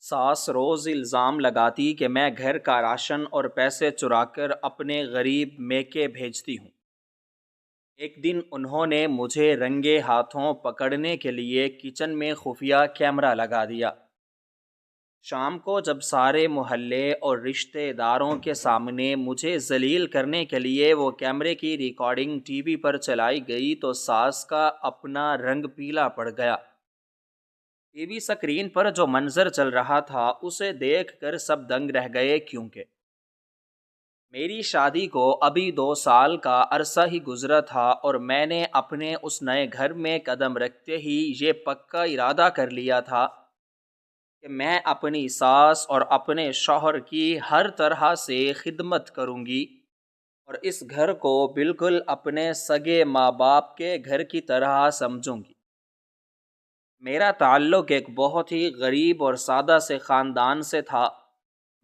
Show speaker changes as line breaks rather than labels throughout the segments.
ساس روز الزام لگاتی کہ میں گھر کا راشن اور پیسے چرا کر اپنے غریب میکے بھیجتی ہوں۔ ایک دن انہوں نے مجھے رنگے ہاتھوں پکڑنے کے لیے کچن میں خفیہ کیمرہ لگا دیا۔ شام کو جب سارے محلے اور رشتہ داروں کے سامنے مجھے ذلیل کرنے کے لیے وہ کیمرے کی ریکارڈنگ ٹی وی پر چلائی گئی تو ساس کا اپنا رنگ پیلا پڑ گیا۔ ٹی وی سکرین پر جو منظر چل رہا تھا اسے دیکھ کر سب دنگ رہ گئے، کیونکہ میری شادی کو ابھی 2 سال کا عرصہ ہی گزرا تھا اور میں نے اپنے اس نئے گھر میں قدم رکھتے ہی یہ پکا ارادہ کر لیا تھا کہ میں اپنی ساس اور اپنے شوہر کی ہر طرح سے خدمت کروں گی اور اس گھر کو بالکل اپنے سگے ماں باپ کے گھر کی طرح سمجھوں گی۔ میرا تعلق ایک بہت ہی غریب اور سادہ سے خاندان سے تھا۔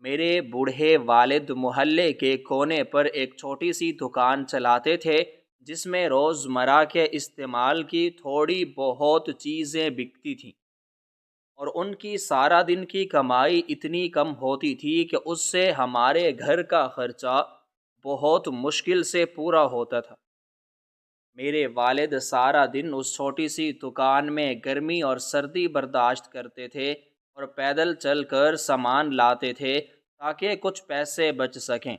میرے بوڑھے والد محلے کے کونے پر ایک چھوٹی سی دکان چلاتے تھے جس میں روزمرہ کے استعمال کی تھوڑی بہت چیزیں بکتی تھیں، اور ان کی سارا دن کی کمائی اتنی کم ہوتی تھی کہ اس سے ہمارے گھر کا خرچہ بہت مشکل سے پورا ہوتا تھا۔ میرے والد سارا دن اس چھوٹی سی دکان میں گرمی اور سردی برداشت کرتے تھے اور پیدل چل کر سامان لاتے تھے تاکہ کچھ پیسے بچ سکیں۔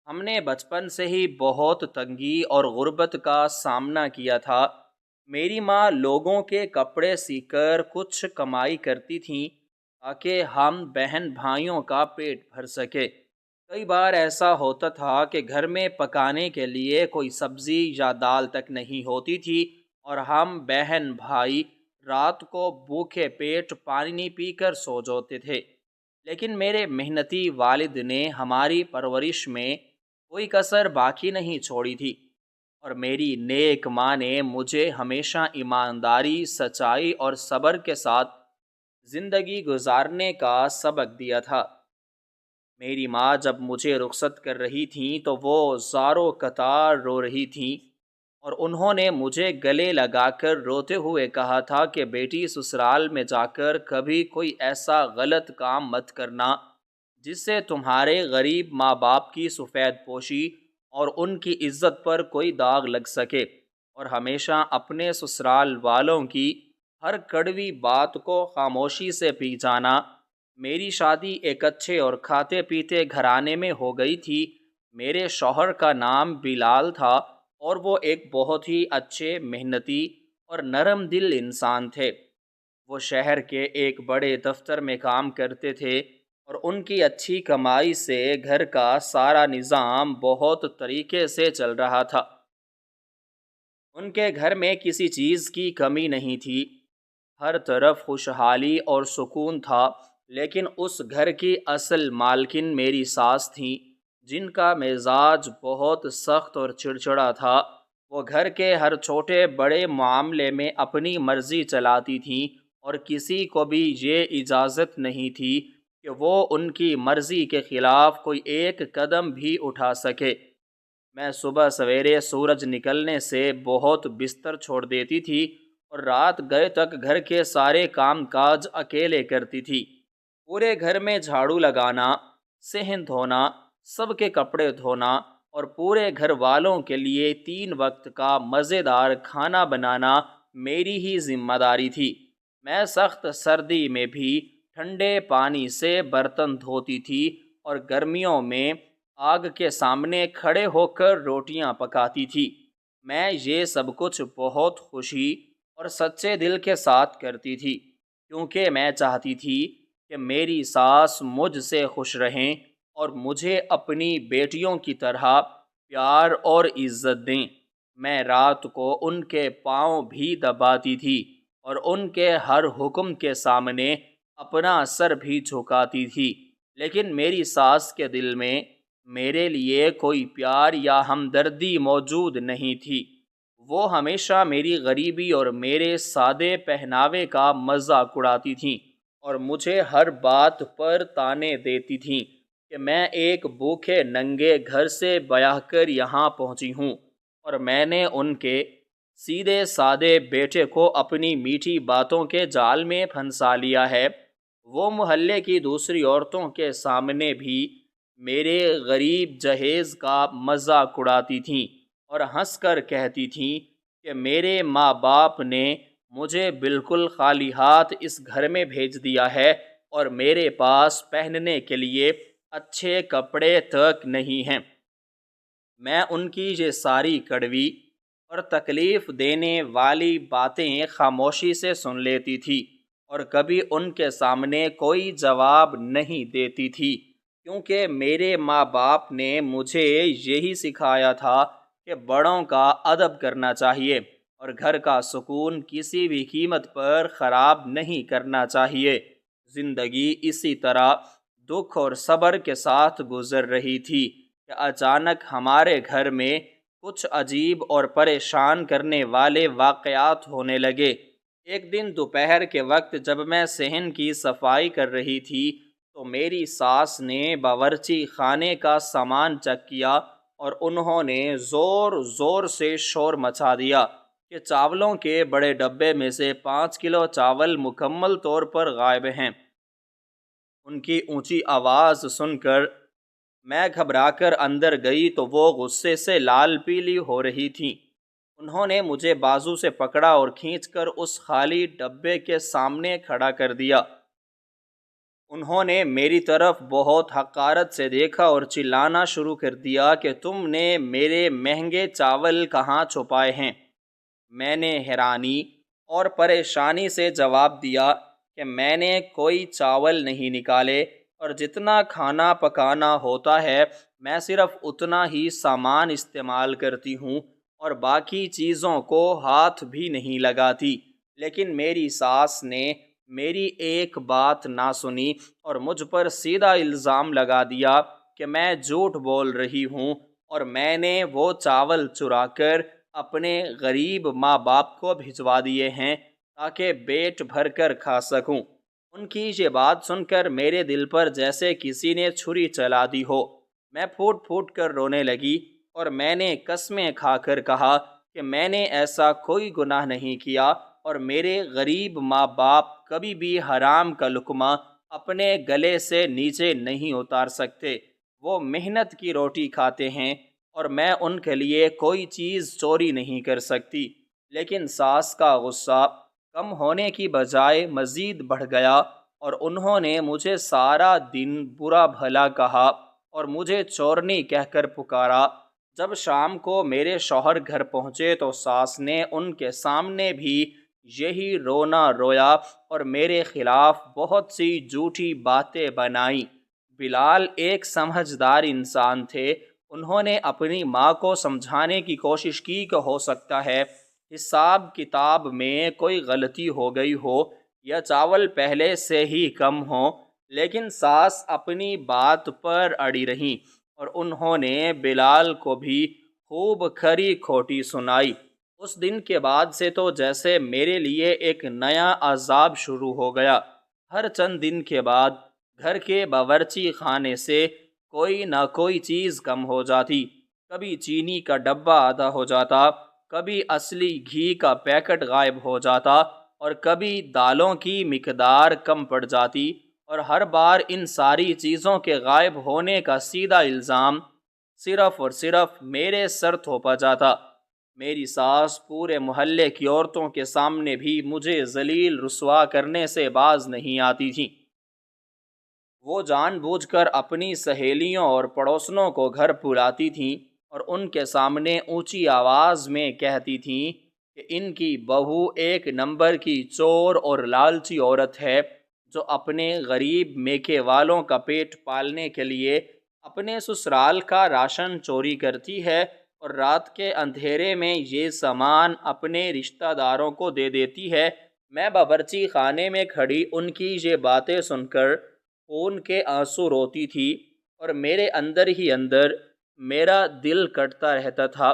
ہم نے بچپن سے ہی بہت تنگی اور غربت کا سامنا کیا تھا۔ میری ماں لوگوں کے کپڑے سی کر کچھ کمائی کرتی تھیں تاکہ ہم بہن بھائیوں کا پیٹ بھر سکے۔ کئی بار ایسا ہوتا تھا کہ گھر میں پکانے کے لیے کوئی سبزی یا دال تک نہیں ہوتی تھی اور ہم بہن بھائی رات کو بھوکے پیٹ پانی پی کر سو جاتے تھے، لیکن میرے محنتی والد نے ہماری پرورش میں کوئی کسر باقی نہیں چھوڑی تھی، اور میری نیک ماں نے مجھے ہمیشہ ایمانداری، سچائی اور صبر کے ساتھ زندگی گزارنے کا سبق دیا تھا۔ میری ماں جب مجھے رخصت کر رہی تھیں تو وہ زاروں قطار رو رہی تھیں، اور انہوں نے مجھے گلے لگا کر روتے ہوئے کہا تھا کہ بیٹی، سسرال میں جا کر کبھی کوئی ایسا غلط کام مت کرنا جس سے تمہارے غریب ماں باپ کی سفید پوشی اور ان کی عزت پر کوئی داغ لگ سکے، اور ہمیشہ اپنے سسرال والوں کی ہر کڑوی بات کو خاموشی سے پی جانا۔ میری شادی ایک اچھے اور کھاتے پیتے گھرانے میں ہو گئی تھی۔ میرے شوہر کا نام بلال تھا اور وہ ایک بہت ہی اچھے، محنتی اور نرم دل انسان تھے۔ وہ شہر کے ایک بڑے دفتر میں کام کرتے تھے اور ان کی اچھی کمائی سے گھر کا سارا نظام بہت طریقے سے چل رہا تھا۔ ان کے گھر میں کسی چیز کی کمی نہیں تھی، ہر طرف خوشحالی اور سکون تھا، لیکن اس گھر کی اصل مالکن میری ساس تھیں، جن کا مزاج بہت سخت اور چڑچڑا تھا۔ وہ گھر کے ہر چھوٹے بڑے معاملے میں اپنی مرضی چلاتی تھیں اور کسی کو بھی یہ اجازت نہیں تھی کہ وہ ان کی مرضی کے خلاف کوئی ایک قدم بھی اٹھا سکے۔ میں صبح سویرے سورج نکلنے سے بہت بستر چھوڑ دیتی تھی اور رات گئے تک گھر کے سارے کام کاج اکیلے کرتی تھی۔ پورے گھر میں جھاڑو لگانا، صحن دھونا، سب کے کپڑے دھونا اور پورے گھر والوں کے لیے 3 وقت کا مزیدار کھانا بنانا میری ہی ذمہ داری تھی۔ میں سخت سردی میں بھی ٹھنڈے پانی سے برتن دھوتی تھی اور گرمیوں میں آگ کے سامنے کھڑے ہو کر روٹیاں پکاتی تھی۔ میں یہ سب کچھ بہت خوشی اور سچے دل کے ساتھ کرتی تھی، کیونکہ میں چاہتی تھی کہ میری ساس مجھ سے خوش رہیں اور مجھے اپنی بیٹیوں کی طرح پیار اور عزت دیں۔ میں رات کو ان کے پاؤں بھی دباتی تھی اور ان کے ہر حکم کے سامنے اپنا سر بھی جھکاتی تھی، لیکن میری ساس کے دل میں میرے لیے کوئی پیار یا ہمدردی موجود نہیں تھی۔ وہ ہمیشہ میری غریبی اور میرے سادے پہناوے کا مذاق اڑاتی تھیں اور مجھے ہر بات پر طعنے دیتی تھیں کہ میں ایک بھوکے ننگے گھر سے بیاہ کر یہاں پہنچی ہوں، اور میں نے ان کے سیدھے سادے بیٹے کو اپنی میٹھی باتوں کے جال میں پھنسا لیا ہے۔ وہ محلے کی دوسری عورتوں کے سامنے بھی میرے غریب جہیز کا مذاق اڑاتی تھیں اور ہنس کر کہتی تھیں کہ میرے ماں باپ نے مجھے بالکل خالی ہاتھ اس گھر میں بھیج دیا ہے اور میرے پاس پہننے کے لیے اچھے کپڑے تک نہیں ہیں۔ میں ان کی یہ ساری کڑوی اور تکلیف دینے والی باتیں خاموشی سے سن لیتی تھی اور کبھی ان کے سامنے کوئی جواب نہیں دیتی تھی، کیونکہ میرے ماں باپ نے مجھے یہی سکھایا تھا کہ بڑوں کا ادب کرنا چاہیے اور گھر کا سکون کسی بھی قیمت پر خراب نہیں کرنا چاہیے۔ زندگی اسی طرح دکھ اور صبر کے ساتھ گزر رہی تھی کہ اچانک ہمارے گھر میں کچھ عجیب اور پریشان کرنے والے واقعات ہونے لگے۔ ایک دن دوپہر کے وقت جب میں صحن کی صفائی کر رہی تھی تو میری ساس نے باورچی خانے کا سامان چیک کیا اور انہوں نے زور زور سے شور مچا دیا کہ چاولوں کے بڑے ڈبے میں سے 5 کلو چاول مکمل طور پر غائب ہیں۔ ان کی اونچی آواز سن کر میں گھبرا کر اندر گئی تو وہ غصے سے لال پیلی ہو رہی تھیں۔ انہوں نے مجھے بازو سے پکڑا اور کھینچ کر اس خالی ڈبے کے سامنے کھڑا کر دیا۔ انہوں نے میری طرف بہت حقارت سے دیکھا اور چلانا شروع کر دیا کہ تم نے میرے مہنگے چاول کہاں چھپائے ہیں؟ میں نے حیرانی اور پریشانی سے جواب دیا کہ میں نے کوئی چاول نہیں نکالے اور جتنا کھانا پکانا ہوتا ہے میں صرف اتنا ہی سامان استعمال کرتی ہوں اور باقی چیزوں کو ہاتھ بھی نہیں لگاتی۔ لیکن میری ساس نے میری ایک بات نہ سنی اور مجھ پر سیدھا الزام لگا دیا کہ میں جھوٹ بول رہی ہوں اور میں نے وہ چاول چرا کر اپنے غریب ماں باپ کو بھجوا دیے ہیں تاکہ پیٹ بھر کر کھا سکوں۔ ان کی یہ بات سن کر میرے دل پر جیسے کسی نے چھری چلا دی ہو۔ میں پھوٹ پھوٹ کر رونے لگی اور میں نے قسمیں کھا کر کہا کہ میں نے ایسا کوئی گناہ نہیں کیا اور میرے غریب ماں باپ کبھی بھی حرام کا لقمہ اپنے گلے سے نیچے نہیں اتار سکتے۔ وہ محنت کی روٹی کھاتے ہیں اور میں ان کے لیے کوئی چیز چوری نہیں کر سکتی۔ لیکن ساس کا غصہ کم ہونے کی بجائے مزید بڑھ گیا اور انہوں نے مجھے سارا دن برا بھلا کہا اور مجھے چورنی کہہ کر پکارا۔ جب شام کو میرے شوہر گھر پہنچے تو ساس نے ان کے سامنے بھی یہی رونا رویا اور میرے خلاف بہت سی جھوٹی باتیں بنائیں۔ بلال ایک سمجھدار انسان تھے۔ انہوں نے اپنی ماں کو سمجھانے کی کوشش کی کہ ہو سکتا ہے حساب کتاب میں کوئی غلطی ہو گئی ہو یا چاول پہلے سے ہی کم ہوں، لیکن ساس اپنی بات پر اڑی رہیں اور انہوں نے بلال کو بھی خوب کھری کھوٹی سنائی۔ اس دن کے بعد سے تو جیسے میرے لیے ایک نیا عذاب شروع ہو گیا۔ ہر چند دن کے بعد گھر کے باورچی خانے سے کوئی نہ کوئی چیز کم ہو جاتی۔ کبھی چینی کا ڈبہ آدھا ہو جاتا، کبھی اصلی گھی کا پیکٹ غائب ہو جاتا اور کبھی دالوں کی مقدار کم پڑ جاتی، اور ہر بار ان ساری چیزوں کے غائب ہونے کا سیدھا الزام صرف اور صرف میرے سر تھوپا جاتا۔ میری ساس پورے محلے کی عورتوں کے سامنے بھی مجھے ذلیل رسوا کرنے سے باز نہیں آتی تھیں۔ وہ جان بوجھ کر اپنی سہیلیوں اور پڑوسنوں کو گھر بلاتی تھیں اور ان کے سامنے اونچی آواز میں کہتی تھیں کہ ان کی بہو ایک نمبر کی چور اور لالچی عورت ہے جو اپنے غریب میکے والوں کا پیٹ پالنے کے لیے اپنے سسرال کا راشن چوری کرتی ہے اور رات کے اندھیرے میں یہ سامان اپنے رشتہ داروں کو دے دیتی ہے۔ میں باورچی خانے میں کھڑی ان کی یہ باتیں سن کر خون کے آنسو روتی تھی اور میرے اندر ہی اندر میرا دل کٹتا رہتا تھا۔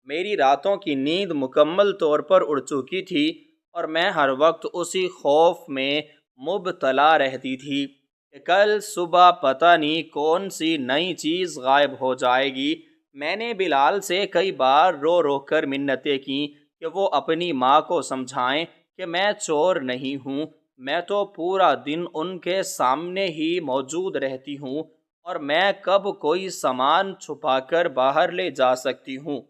میری راتوں کی نیند مکمل طور پر اڑ چکی تھی اور میں ہر وقت اسی خوف میں مبتلا رہتی تھی کہ کل صبح پتہ نہیں کون سی نئی چیز غائب ہو جائے گی۔ میں نے بلال سے کئی بار رو رو کر منتیں کیں کہ وہ اپنی ماں کو سمجھائیں کہ میں چور نہیں ہوں، میں تو پورا دن ان کے سامنے ہی موجود رہتی ہوں، اور میں کب کوئی سامان چھپا کر باہر لے جا سکتی ہوں؟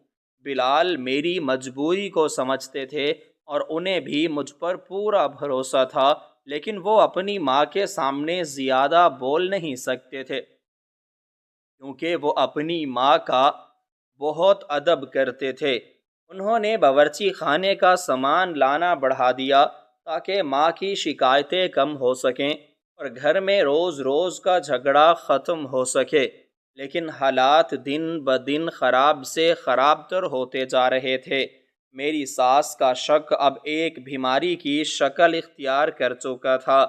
بلال میری مجبوری کو سمجھتے تھے اور انہیں بھی مجھ پر پورا بھروسہ تھا، لیکن وہ اپنی ماں کے سامنے زیادہ بول نہیں سکتے تھے کیونکہ وہ اپنی ماں کا بہت ادب کرتے تھے۔ انہوں نے باورچی خانے کا سامان لانا بڑھا دیا تاکہ ماں کی شکایتیں کم ہو سکیں اور گھر میں روز روز کا جھگڑا ختم ہو سکے، لیکن حالات دن بدن خراب سے خراب تر ہوتے جا رہے تھے۔ میری ساس کا شک اب ایک بیماری کی شکل اختیار کر چکا تھا۔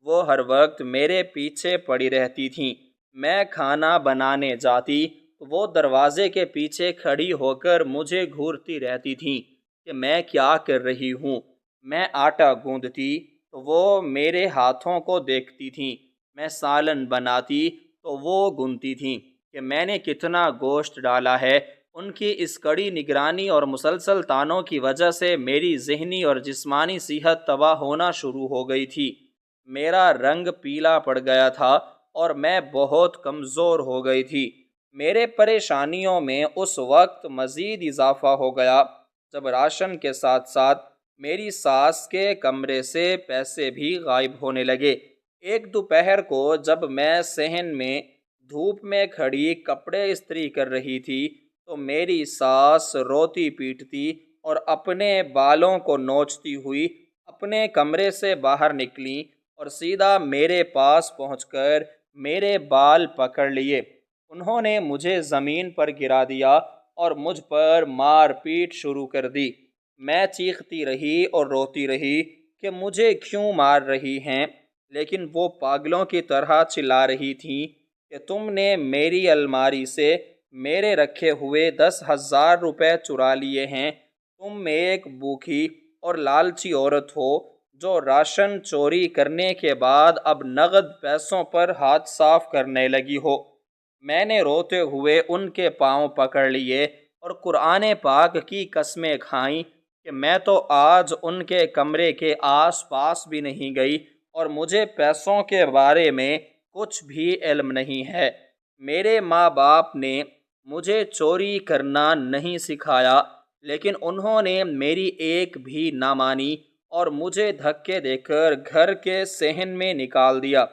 وہ ہر وقت میرے پیچھے پڑی رہتی تھیں۔ میں کھانا بنانے جاتی تو وہ دروازے کے پیچھے کھڑی ہو کر مجھے گھورتی رہتی تھیں کہ میں کیا کر رہی ہوں۔ میں آٹا گوندتی تو وہ میرے ہاتھوں کو دیکھتی تھیں، میں سالن بناتی تو وہ گنتی تھیں کہ میں نے کتنا گوشت ڈالا ہے۔ ان کی اس کڑی نگرانی اور مسلسل تانوں کی وجہ سے میری ذہنی اور جسمانی صحت تباہ ہونا شروع ہو گئی تھی۔ میرا رنگ پیلا پڑ گیا تھا اور میں بہت کمزور ہو گئی تھی۔ میرے پریشانیوں میں اس وقت مزید اضافہ ہو گیا جب راشن کے ساتھ ساتھ میری ساس کے کمرے سے پیسے بھی غائب ہونے لگے۔ ایک دوپہر کو جب میں صحن میں دھوپ میں کھڑی کپڑے استری کر رہی تھی تو میری ساس روتی پیٹتی اور اپنے بالوں کو نوچتی ہوئی اپنے کمرے سے باہر نکلیں اور سیدھا میرے پاس پہنچ کر میرے بال پکڑ لیے۔ انہوں نے مجھے زمین پر گرا دیا اور مجھ پر مار پیٹ شروع کر دی۔ میں چیختی رہی اور روتی رہی کہ مجھے کیوں مار رہی ہیں، لیکن وہ پاگلوں کی طرح چلا رہی تھیں کہ تم نے میری الماری سے میرے رکھے ہوئے 10,000 روپے چرا لیے ہیں۔ تم ایک بھوکی اور لالچی عورت ہو جو راشن چوری کرنے کے بعد اب نقد پیسوں پر ہاتھ صاف کرنے لگی ہو۔ میں نے روتے ہوئے ان کے پاؤں پکڑ لیے اور قرآن پاک کی قسمیں کھائیں کہ میں تو آج ان کے کمرے کے آس پاس بھی نہیں گئی اور مجھے پیسوں کے بارے میں کچھ بھی علم نہیں ہے۔ میرے ماں باپ نے مجھے چوری کرنا نہیں سکھایا، لیکن انہوں نے میری ایک بھی نہ مانی اور مجھے دھکے دے کر گھر کے صحن میں نکال دیا۔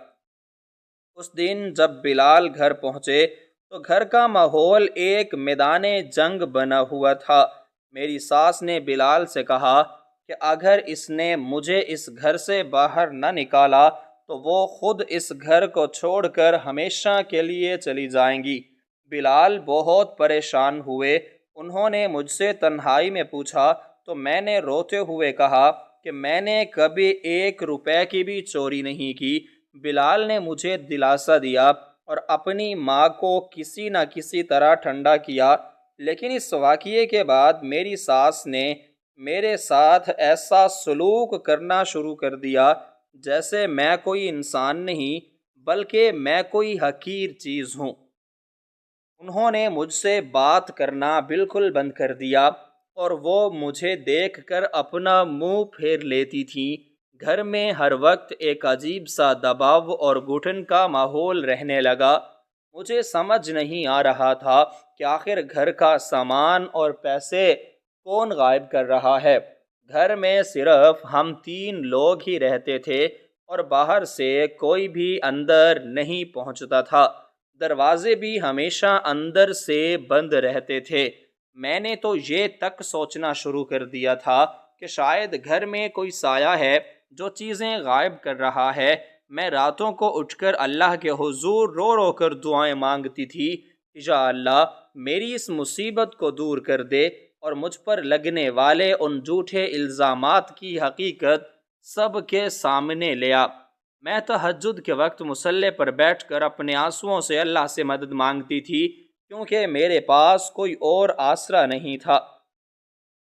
اس دن جب بلال گھر پہنچے تو گھر کا ماحول ایک میدان جنگ بنا ہوا تھا۔ میری ساس نے بلال سے کہا کہ اگر اس نے مجھے اس گھر سے باہر نہ نکالا تو وہ خود اس گھر کو چھوڑ کر ہمیشہ کے لیے چلی جائیں گی۔ بلال بہت پریشان ہوئے۔ انہوں نے مجھ سے تنہائی میں پوچھا تو میں نے روتے ہوئے کہا کہ میں نے کبھی 1 روپے کی بھی چوری نہیں کی۔ بلال نے مجھے دلاسا دیا اور اپنی ماں کو کسی نہ کسی طرح ٹھنڈا کیا، لیکن اس واقعے کے بعد میری ساس نے میرے ساتھ ایسا سلوک کرنا شروع کر دیا جیسے میں کوئی انسان نہیں بلکہ میں کوئی حقیر چیز ہوں۔ انہوں نے مجھ سے بات کرنا بالکل بند کر دیا اور وہ مجھے دیکھ کر اپنا منہ پھیر لیتی تھیں۔ گھر میں ہر وقت ایک عجیب سا دباؤ اور گھٹن کا ماحول رہنے لگا۔ مجھے سمجھ نہیں آ رہا تھا کہ آخر گھر کا سامان اور پیسے کون غائب کر رہا ہے۔ گھر میں صرف ہم 3 لوگ ہی رہتے تھے اور باہر سے کوئی بھی اندر نہیں پہنچتا تھا۔ دروازے بھی ہمیشہ اندر سے بند رہتے تھے۔ میں نے تو یہ تک سوچنا شروع کر دیا تھا کہ شاید گھر میں کوئی سایہ ہے جو چیزیں غائب کر رہا ہے۔ میں راتوں کو اٹھ کر اللہ کے حضور رو رو کر دعائیں مانگتی تھی، یا اللہ میری اس مصیبت کو دور کر دے اور مجھ پر لگنے والے ان جھوٹے الزامات کی حقیقت سب کے سامنے لے آ۔ میں تہجد کے وقت مصلی پر بیٹھ کر اپنے آنسوؤں سے اللہ سے مدد مانگتی تھی کیونکہ میرے پاس کوئی اور آسرا نہیں تھا۔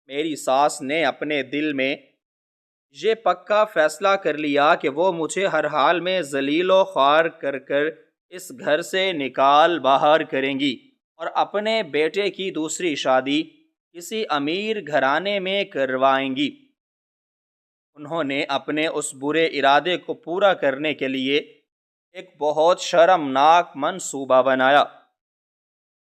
میری ساس نے اپنے دل میں یہ پکا فیصلہ کر لیا کہ وہ مجھے ہر حال میں ذلیل و خوار کر کر اس گھر سے نکال باہر کریں گی اور اپنے بیٹے کی دوسری شادی کسی امیر گھرانے میں کروائیں گی۔ انہوں نے اپنے اس برے ارادے کو پورا کرنے کے لیے ایک بہت شرمناک منصوبہ بنایا۔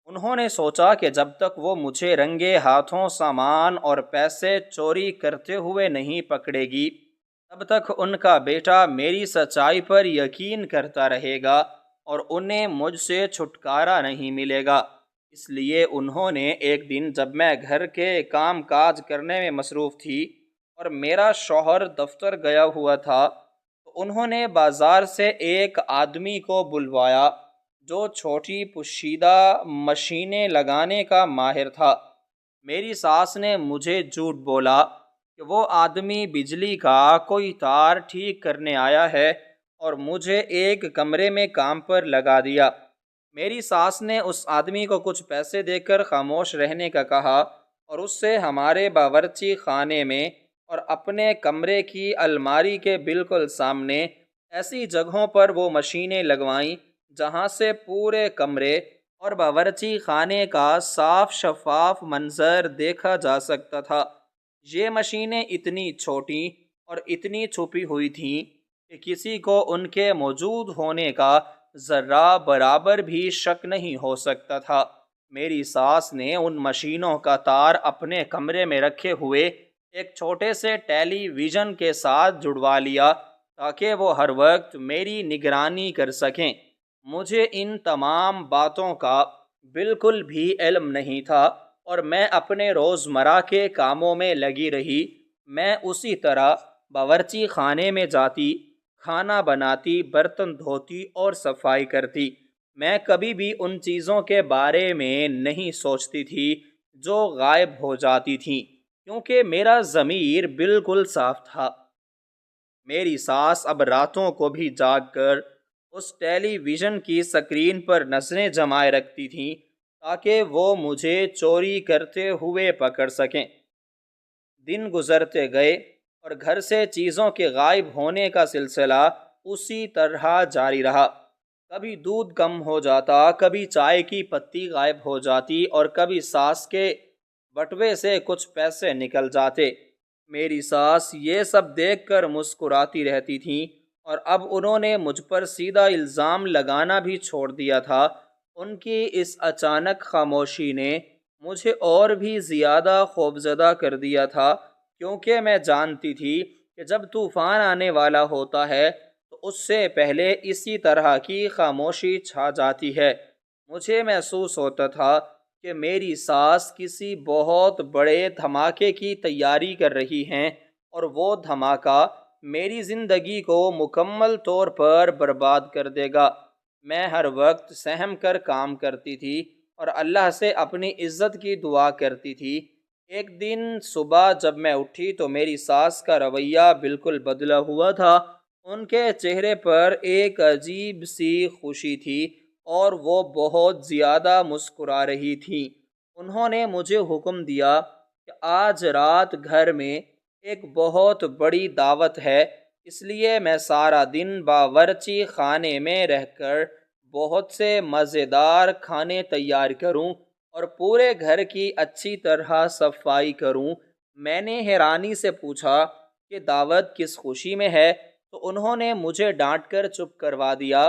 انہوں نے سوچا کہ جب تک وہ مجھے رنگے ہاتھوں سامان اور پیسے چوری کرتے ہوئے نہیں پکڑے گی، تب تک ان کا بیٹا میری سچائی پر یقین کرتا رہے گا اور انہیں مجھ سے چھٹکارا نہیں ملے گا۔ اس لیے انہوں نے ایک دن جب میں گھر کے کام کاج کرنے میں مصروف تھی اور میرا شوہر دفتر گیا ہوا تھا، تو انہوں نے بازار سے ایک آدمی کو بلوایا جو چھوٹی پوشیدہ مشینیں لگانے کا ماہر تھا۔ میری ساس نے مجھے جھوٹ بولا کہ وہ آدمی بجلی کا کوئی تار ٹھیک کرنے آیا ہے اور مجھے ایک کمرے میں کام پر لگا دیا۔ میری ساس نے اس آدمی کو کچھ پیسے دے کر خاموش رہنے کا کہا اور اس سے ہمارے باورچی خانے میں اور اپنے کمرے کی الماری کے بالکل سامنے ایسی جگہوں پر وہ مشینیں لگوائیں جہاں سے پورے کمرے اور باورچی خانے کا صاف شفاف منظر دیکھا جا سکتا تھا۔ یہ مشینیں اتنی چھوٹی اور اتنی چھپی ہوئی تھیں کہ کسی کو ان کے موجود ہونے کا ذرہ برابر بھی شک نہیں ہو سکتا تھا۔ میری ساس نے ان مشینوں کا تار اپنے کمرے میں رکھے ہوئے ایک چھوٹے سے ٹیلی ویژن کے ساتھ جڑوا لیا تاکہ وہ ہر وقت میری نگرانی کر سکیں۔ مجھے ان تمام باتوں کا بالکل بھی علم نہیں تھا اور میں اپنے روزمرہ کے کاموں میں لگی رہی۔ میں اسی طرح باورچی خانے میں جاتی، کھانا بناتی، برتن دھوتی اور صفائی کرتی۔ میں کبھی بھی ان چیزوں کے بارے میں نہیں سوچتی تھی جو غائب ہو جاتی تھیں، کیونکہ میرا ضمیر بالکل صاف تھا۔ میری ساس اب راتوں کو بھی جاگ کر اس ٹیلی ویژن کی سکرین پر نظریں جمائے رکھتی تھیں تاکہ وہ مجھے چوری کرتے ہوئے پکڑ سکیں۔ دن گزرتے گئے اور گھر سے چیزوں کے غائب ہونے کا سلسلہ اسی طرح جاری رہا۔ کبھی دودھ کم ہو جاتا، کبھی چائے کی پتی غائب ہو جاتی اور کبھی ساس کے بٹوے سے کچھ پیسے نکل جاتے۔ میری ساس یہ سب دیکھ کر مسکراتی رہتی تھیں اور اب انہوں نے مجھ پر سیدھا الزام لگانا بھی چھوڑ دیا تھا۔ ان کی اس اچانک خاموشی نے مجھے اور بھی زیادہ خوفزدہ کر دیا تھا، کیونکہ میں جانتی تھی کہ جب طوفان آنے والا ہوتا ہے تو اس سے پہلے اسی طرح کی خاموشی چھا جاتی ہے۔ مجھے محسوس ہوتا تھا کہ میری ساس کسی بہت بڑے دھماکے کی تیاری کر رہی ہیں اور وہ دھماکہ میری زندگی کو مکمل طور پر برباد کر دے گا۔ میں ہر وقت سہم کر کام کرتی تھی اور اللہ سے اپنی عزت کی دعا کرتی تھی۔ ایک دن صبح جب میں اٹھی تو میری ساس کا رویہ بالکل بدلا ہوا تھا۔ ان کے چہرے پر ایک عجیب سی خوشی تھی اور وہ بہت زیادہ مسکرا رہی تھیں۔ انہوں نے مجھے حکم دیا کہ آج رات گھر میں ایک بہت بڑی دعوت ہے، اس لیے میں سارا دن باورچی خانے میں رہ کر بہت سے مزیدار کھانے تیار کروں اور پورے گھر کی اچھی طرح صفائی کروں۔ میں نے حیرانی سے پوچھا کہ دعوت کس خوشی میں ہے، تو انہوں نے مجھے ڈانٹ کر چپ کروا دیا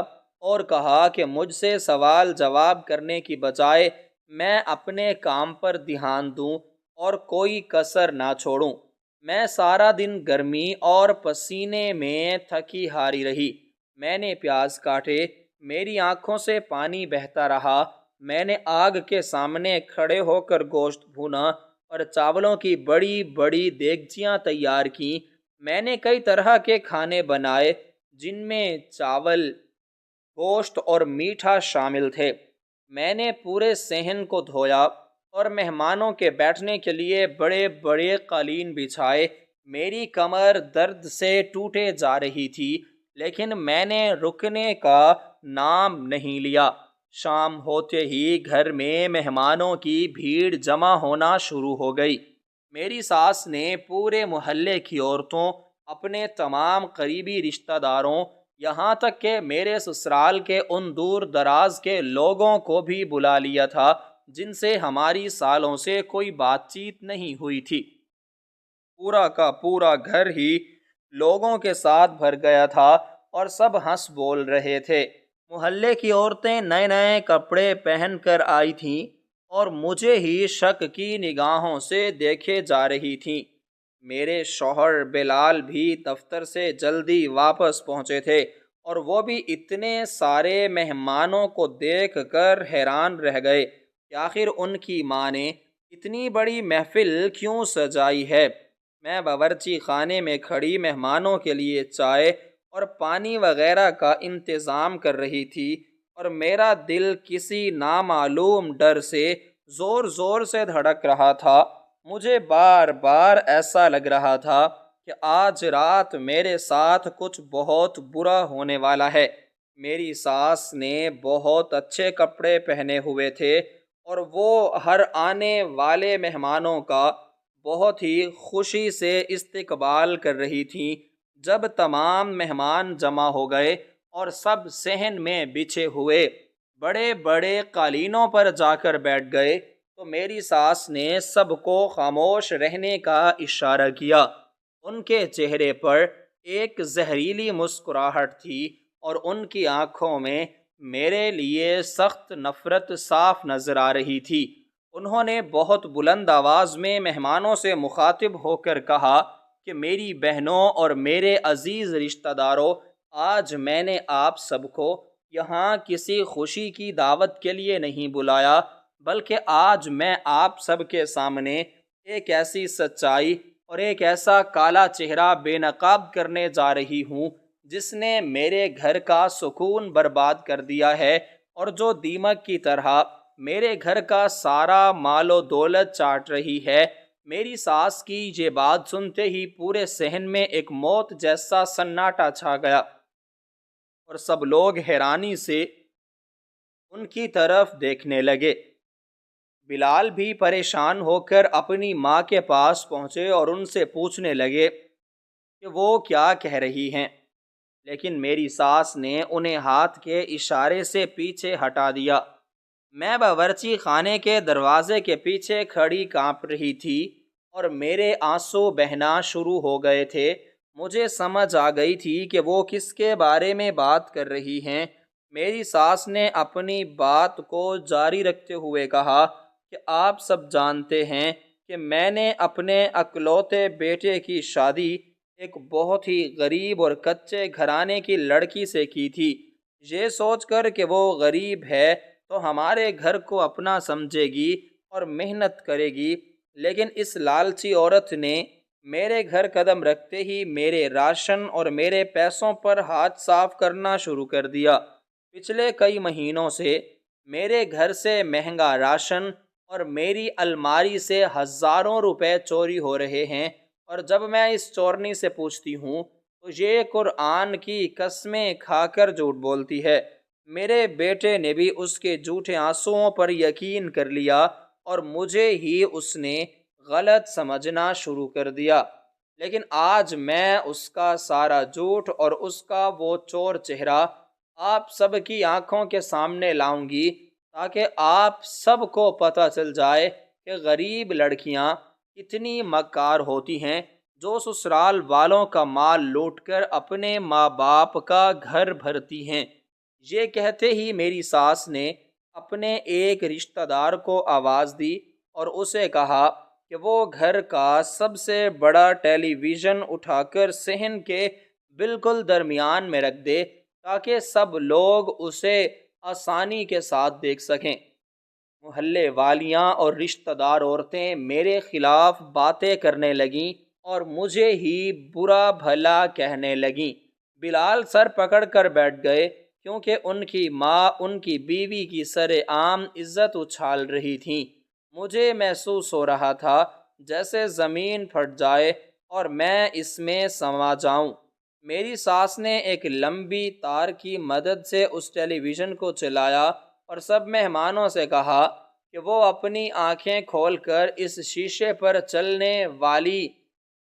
اور کہا کہ مجھ سے سوال جواب کرنے کی بجائے میں اپنے کام پر دھیان دوں اور کوئی کسر نہ چھوڑوں۔ میں سارا دن گرمی اور پسینے میں تھکی ہاری رہی۔ میں نے پیاز کاٹے، میری آنکھوں سے پانی بہتا رہا۔ میں نے آگ کے سامنے کھڑے ہو کر گوشت بھونا اور چاولوں کی بڑی بڑی دیگچیاں تیار کیں۔ میں نے کئی طرح کے کھانے بنائے جن میں چاول، گوشت اور میٹھا شامل تھے۔ میں نے پورے صحن کو دھویا اور مہمانوں کے بیٹھنے کے لیے بڑے بڑے قالین بچھائے۔ میری کمر درد سے ٹوٹے جا رہی تھی، لیکن میں نے رکنے کا نام نہیں لیا۔ شام ہوتے ہی گھر میں مہمانوں کی بھیڑ جمع ہونا شروع ہو گئی۔ میری ساس نے پورے محلے کی عورتوں، اپنے تمام قریبی رشتہ داروں، یہاں تک کہ میرے سسرال کے ان دور دراز کے لوگوں کو بھی بلا لیا تھا جن سے ہماری سالوں سے کوئی بات چیت نہیں ہوئی تھی۔ پورا کا پورا گھر ہی لوگوں کے ساتھ بھر گیا تھا اور سب ہنس بول رہے تھے۔ محلے کی عورتیں نئے نئے کپڑے پہن کر آئی تھیں اور مجھے ہی شک کی نگاہوں سے دیکھے جا رہی تھیں۔ میرے شوہر بلال بھی دفتر سے جلدی واپس پہنچے تھے اور وہ بھی اتنے سارے مہمانوں کو دیکھ کر حیران رہ گئے کہ آخر ان کی ماں نے اتنی بڑی محفل کیوں سجائی ہے۔ میں باورچی خانے میں کھڑی مہمانوں کے لیے چائے اور پانی وغیرہ کا انتظام کر رہی تھی اور میرا دل کسی نامعلوم ڈر سے زور زور سے دھڑک رہا تھا۔ مجھے بار بار ایسا لگ رہا تھا کہ آج رات میرے ساتھ کچھ بہت برا ہونے والا ہے۔ میری ساس نے بہت اچھے کپڑے پہنے ہوئے تھے اور وہ ہر آنے والے مہمانوں کا بہت ہی خوشی سے استقبال کر رہی تھیں۔ جب تمام مہمان جمع ہو گئے اور سب صحن میں بچھے ہوئے بڑے بڑے قالینوں پر جا کر بیٹھ گئے تو میری ساس نے سب کو خاموش رہنے کا اشارہ کیا۔ ان کے چہرے پر ایک زہریلی مسکراہٹ تھی اور ان کی آنکھوں میں میرے لیے سخت نفرت صاف نظر آ رہی تھی۔ انہوں نے بہت بلند آواز میں مہمانوں سے مخاطب ہو کر کہا کہ میری بہنوں اور میرے عزیز رشتہ داروں، آج میں نے آپ سب کو یہاں کسی خوشی کی دعوت کے لیے نہیں بلایا، بلکہ آج میں آپ سب کے سامنے ایک ایسی سچائی اور ایک ایسا کالا چہرہ بے نقاب کرنے جا رہی ہوں جس نے میرے گھر کا سکون برباد کر دیا ہے اور جو دیمک کی طرح میرے گھر کا سارا مال و دولت چاٹ رہی ہے۔ میری ساس کی یہ بات سنتے ہی پورے صحن میں ایک موت جیسا سناٹا چھا گیا اور سب لوگ حیرانی سے ان کی طرف دیکھنے لگے۔ بلال بھی پریشان ہو کر اپنی ماں کے پاس پہنچے اور ان سے پوچھنے لگے کہ وہ کیا کہہ رہی ہیں، لیکن میری ساس نے انہیں ہاتھ کے اشارے سے پیچھے ہٹا دیا۔ میں باورچی خانے کے دروازے کے پیچھے کھڑی کانپ رہی تھی اور میرے آنسو بہنا شروع ہو گئے تھے۔ مجھے سمجھ آ گئی تھی کہ وہ کس کے بارے میں بات کر رہی ہیں۔ میری ساس نے اپنی بات کو جاری رکھتے ہوئے کہا کہ آپ سب جانتے ہیں کہ میں نے اپنے اکلوتے بیٹے کی شادی ایک بہت ہی غریب اور کچے گھرانے کی لڑکی سے کی تھی، یہ سوچ کر کہ وہ غریب ہے تو ہمارے گھر کو اپنا سمجھے گی اور محنت کرے گی، لیکن اس لالچی عورت نے میرے گھر قدم رکھتے ہی میرے راشن اور میرے پیسوں پر ہاتھ صاف کرنا شروع کر دیا۔ پچھلے کئی مہینوں سے میرے گھر سے مہنگا راشن اور میری الماری سے ہزاروں روپے چوری ہو رہے ہیں، اور جب میں اس چورنی سے پوچھتی ہوں تو یہ قرآن کی قسمیں کھا کر جھوٹ بولتی ہے۔ میرے بیٹے نے بھی اس کے جھوٹے آنسوؤں پر یقین کر لیا اور مجھے ہی اس نے غلط سمجھنا شروع کر دیا، لیکن آج میں اس کا سارا جھوٹ اور اس کا وہ چور چہرہ آپ سب کی آنکھوں کے سامنے لاؤں گی تاکہ آپ سب کو پتہ چل جائے کہ غریب لڑکیاں کتنی مکار ہوتی ہیں جو سسرال والوں کا مال لوٹ کر اپنے ماں باپ کا گھر بھرتی ہیں۔ یہ کہتے ہی میری ساس نے اپنے ایک رشتہ دار کو آواز دی اور اسے کہا کہ وہ گھر کا سب سے بڑا ٹیلی ویژن اٹھا کر صحن کے بالکل درمیان میں رکھ دے تاکہ سب لوگ اسے آسانی کے ساتھ دیکھ سکیں۔ محلے والیاں اور رشتہ دار عورتیں میرے خلاف باتیں کرنے لگیں اور مجھے ہی برا بھلا کہنے لگیں۔ بلال سر پکڑ کر بیٹھ گئے کیونکہ ان کی ماں ان کی بیوی کی سر عام عزت اچھال رہی تھیں۔ مجھے محسوس ہو رہا تھا جیسے زمین پھٹ جائے اور میں اس میں سما جاؤں۔ میری ساس نے ایک لمبی تار کی مدد سے اس ٹیلی ویژن کو چلایا اور سب مہمانوں سے کہا کہ وہ اپنی آنکھیں کھول کر اس شیشے پر چلنے والی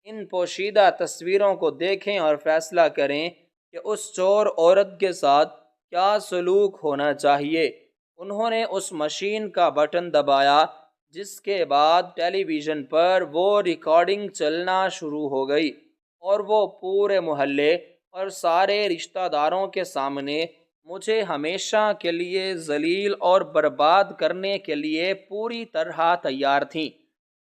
ان پوشیدہ تصویروں کو دیکھیں اور فیصلہ کریں کہ اس چور عورت کے ساتھ کیا سلوک ہونا چاہیے۔ انہوں نے اس مشین کا بٹن دبایا جس کے بعد ٹیلی ویژن پر وہ ریکارڈنگ چلنا شروع ہو گئی۔ اور وہ پورے محلے اور سارے رشتہ داروں کے سامنے مجھے ہمیشہ کے لیے ذلیل اور برباد کرنے کے لیے پوری طرح تیار تھیں۔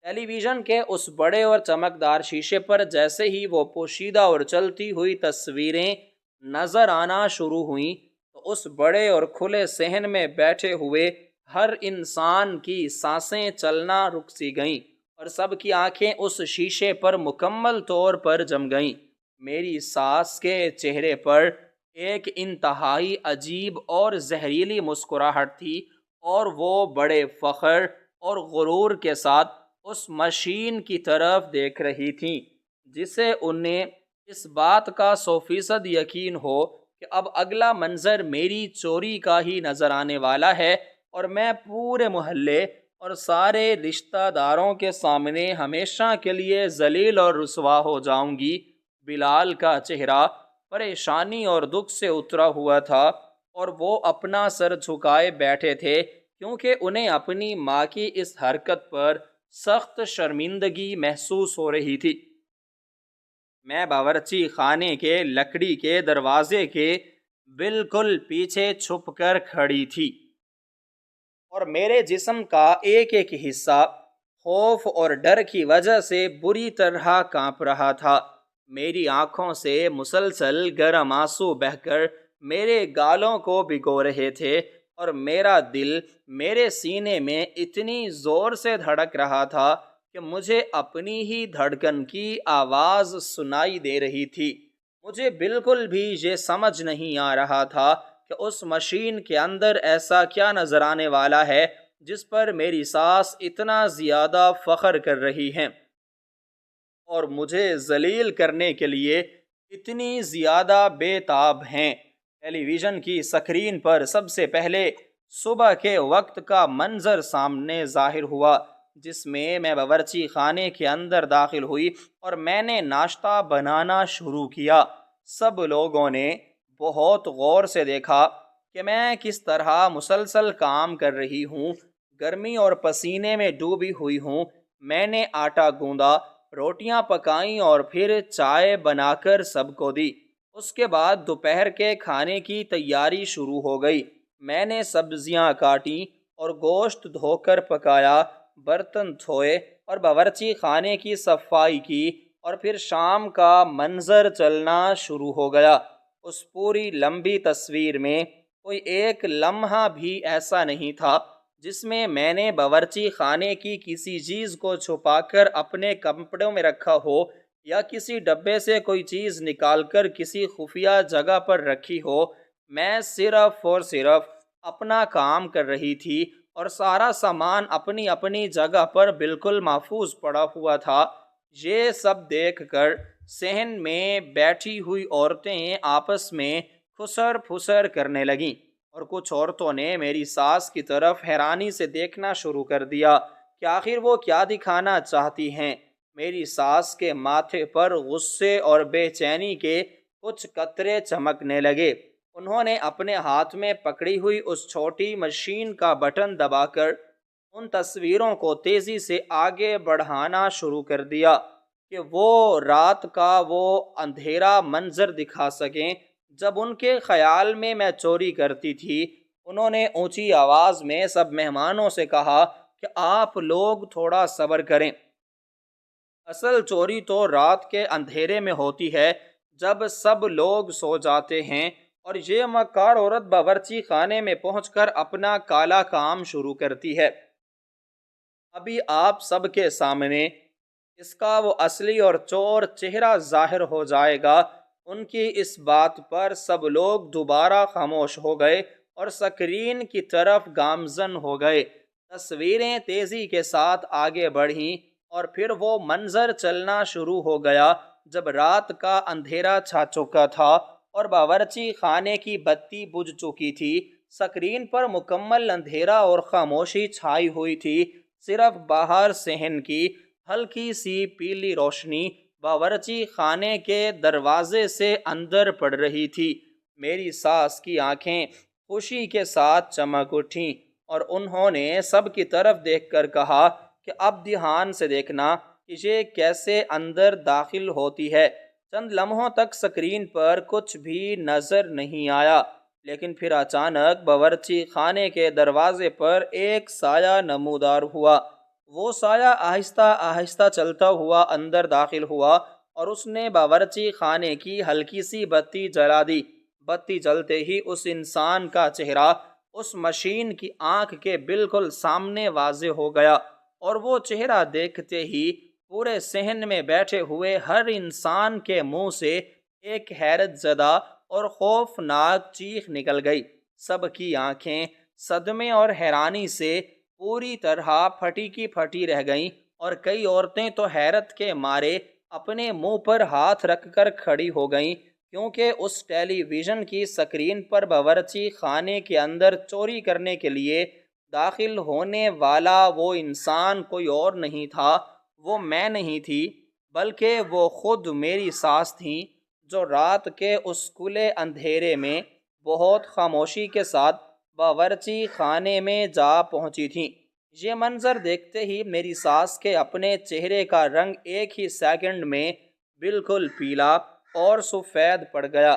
ٹیلی ویژن کے اس بڑے اور چمکدار شیشے پر جیسے ہی وہ پوشیدہ اور چلتی ہوئی تصویریں نظر آنا شروع ہوئیں تو اس بڑے اور کھلے صحن میں بیٹھے ہوئے ہر انسان کی سانسیں چلنا رک سی گئیں اور سب کی آنکھیں اس شیشے پر مکمل طور پر جم گئیں۔ میری ساس کے چہرے پر ایک انتہائی عجیب اور زہریلی مسکراہٹ تھی اور وہ بڑے فخر اور غرور کے ساتھ اس مشین کی طرف دیکھ رہی تھیں جسے انہیں اس بات کا 100% یقین ہو کہ اب اگلا منظر میری چوری کا ہی نظر آنے والا ہے اور میں پورے محلے اور سارے رشتہ داروں کے سامنے ہمیشہ کے لیے ذلیل اور رسوا ہو جاؤں گی۔ بلال کا چہرہ پریشانی اور دکھ سے اترا ہوا تھا اور وہ اپنا سر جھکائے بیٹھے تھے کیونکہ انہیں اپنی ماں کی اس حرکت پر سخت شرمندگی محسوس ہو رہی تھی۔ میں باورچی خانے کے لکڑی کے دروازے کے بالکل پیچھے چھپ کر کھڑی تھی اور میرے جسم کا ایک ایک حصہ خوف اور ڈر کی وجہ سے بری طرح کانپ رہا تھا۔ میری آنکھوں سے مسلسل گرم آنسو بہہ کر میرے گالوں کو بھگو رہے تھے اور میرا دل میرے سینے میں اتنی زور سے دھڑک رہا تھا کہ مجھے اپنی ہی دھڑکن کی آواز سنائی دے رہی تھی۔ مجھے بالکل بھی یہ سمجھ نہیں آ رہا تھا کہ اس مشین کے اندر ایسا کیا نظر آنے والا ہے جس پر میری ساس اتنا زیادہ فخر کر رہی ہیں اور مجھے ذلیل کرنے کے لیے اتنی زیادہ بے تاب ہیں۔ ٹیلی ویژن کی سکرین پر سب سے پہلے صبح کے وقت کا منظر سامنے ظاہر ہوا جس میں باورچی خانے کے اندر داخل ہوئی اور میں نے ناشتہ بنانا شروع کیا۔ سب لوگوں نے بہت غور سے دیکھا کہ میں کس طرح مسلسل کام کر رہی ہوں، گرمی اور پسینے میں ڈوبی ہوئی ہوں۔ میں نے آٹا گوندا، روٹیاں پکائیں اور پھر چائے بنا کر سب کو دی۔ اس کے بعد دوپہر کے کھانے کی تیاری شروع ہو گئی۔ میں نے سبزیاں کاٹیں اور گوشت دھو کر پکایا، برتن دھوئے اور باورچی خانے کی صفائی کی اور پھر شام کا منظر چلنا شروع ہو گیا۔ اس پوری لمبی تصویر میں کوئی ایک لمحہ بھی ایسا نہیں تھا جس میں نے باورچی خانے کی کسی چیز کو چھپا کر اپنے کپڑوں میں رکھا ہو یا کسی ڈبے سے کوئی چیز نکال کر کسی خفیہ جگہ پر رکھی ہو۔ میں صرف اور صرف اپنا کام کر رہی تھی اور سارا سامان اپنی اپنی جگہ پر بالکل محفوظ پڑا ہوا تھا۔ یہ سب دیکھ کر صحن میں بیٹھی ہوئی عورتیں آپس میں خسر پھسر کرنے لگیں اور کچھ عورتوں نے میری ساس کی طرف حیرانی سے دیکھنا شروع کر دیا کہ آخر وہ کیا دکھانا چاہتی ہیں۔ میری ساس کے ماتھے پر غصے اور بے چینی کے کچھ قطرے چمکنے لگے۔ انہوں نے اپنے ہاتھ میں پکڑی ہوئی اس چھوٹی مشین کا بٹن دبا کر ان تصویروں کو تیزی سے آگے بڑھانا شروع کر دیا کہ وہ رات کا وہ اندھیرا منظر دکھا سکیں جب ان کے خیال میں چوری کرتی تھی۔ انہوں نے اونچی آواز میں سب مہمانوں سے کہا کہ آپ لوگ تھوڑا صبر کریں، اصل چوری تو رات کے اندھیرے میں ہوتی ہے جب سب لوگ سو جاتے ہیں اور یہ مکار عورت باورچی خانے میں پہنچ کر اپنا کالا کام شروع کرتی ہے۔ ابھی آپ سب کے سامنے اس کا وہ اصلی اور چور چہرہ ظاہر ہو جائے گا۔ ان کی اس بات پر سب لوگ دوبارہ خاموش ہو گئے اور سکرین کی طرف گامزن ہو گئے۔ تصویریں تیزی کے ساتھ آگے بڑھیں اور پھر وہ منظر چلنا شروع ہو گیا جب رات کا اندھیرا چھا چکا تھا اور باورچی خانے کی بتی بجھ چکی تھی۔ سکرین پر مکمل اندھیرا اور خاموشی چھائی ہوئی تھی، صرف باہر صحن کی ہلکی سی پیلی روشنی باورچی خانے کے دروازے سے اندر پڑ رہی تھی۔ میری ساس کی آنکھیں خوشی کے ساتھ چمک اٹھیں اور انہوں نے سب کی طرف دیکھ کر کہا کہ اب دھیان سے دیکھنا کہ یہ کیسے اندر داخل ہوتی ہے۔ چند لمحوں تک اسکرین پر کچھ بھی نظر نہیں آیا، لیکن پھر اچانک باورچی خانے کے دروازے پر ایک سایہ نمودار ہوا۔ وہ سایہ آہستہ آہستہ چلتا ہوا اندر داخل ہوا اور اس نے باورچی خانے کی ہلکی سی بتی جلا دی۔ بتی جلتے ہی اس انسان کا چہرہ اس مشین کی آنکھ کے بالکل سامنے واضح ہو گیا، اور وہ چہرہ دیکھتے ہی پورے صحن میں بیٹھے ہوئے ہر انسان کے منہ سے ایک حیرت زدہ اور خوفناک چیخ نکل گئی۔ سب کی آنکھیں صدمے اور حیرانی سے پوری طرح پھٹی کی پھٹی رہ گئیں، اور کئی عورتیں تو حیرت کے مارے اپنے منہ پر ہاتھ رکھ کر کھڑی ہو گئیں، کیونکہ اس ٹیلی ویژن کی اسکرین پر باورچی خانے کے اندر چوری کرنے کے لیے داخل ہونے والا وہ انسان کوئی اور نہیں تھا، وہ میں نہیں تھی، بلکہ وہ خود میری ساس تھیں، جو رات کے اس کھلے اندھیرے میں بہت خاموشی کے ساتھ باورچی خانے میں جا پہنچی تھیں۔ یہ منظر دیکھتے ہی میری ساس کے اپنے چہرے کا رنگ ایک ہی سیکنڈ میں بالکل پیلا اور سفید پڑ گیا،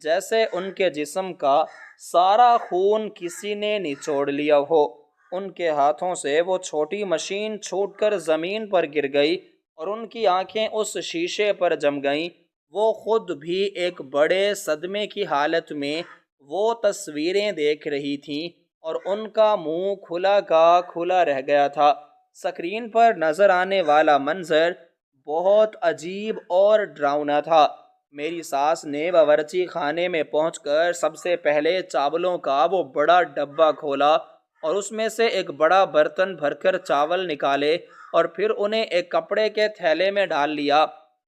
جیسے ان کے جسم کا سارا خون کسی نے نچوڑ لیا ہو۔ ان کے ہاتھوں سے وہ چھوٹی مشین چھوٹ کر زمین پر گر گئی، اور ان کی آنکھیں اس شیشے پر جم گئیں۔ وہ خود بھی ایک بڑے صدمے کی حالت میں وہ تصویریں دیکھ رہی تھیں، اور ان کا منہ کھلا کا کھلا رہ گیا تھا۔ اسکرین پر نظر آنے والا منظر بہت عجیب اور ڈراؤنا تھا۔ میری ساس نے باورچی خانے میں پہنچ کر سب سے پہلے چاولوں کا وہ بڑا ڈبہ کھولا اور اس میں سے ایک بڑا برتن بھر کر چاول نکالے، اور پھر انہیں ایک کپڑے کے تھیلے میں ڈال لیا۔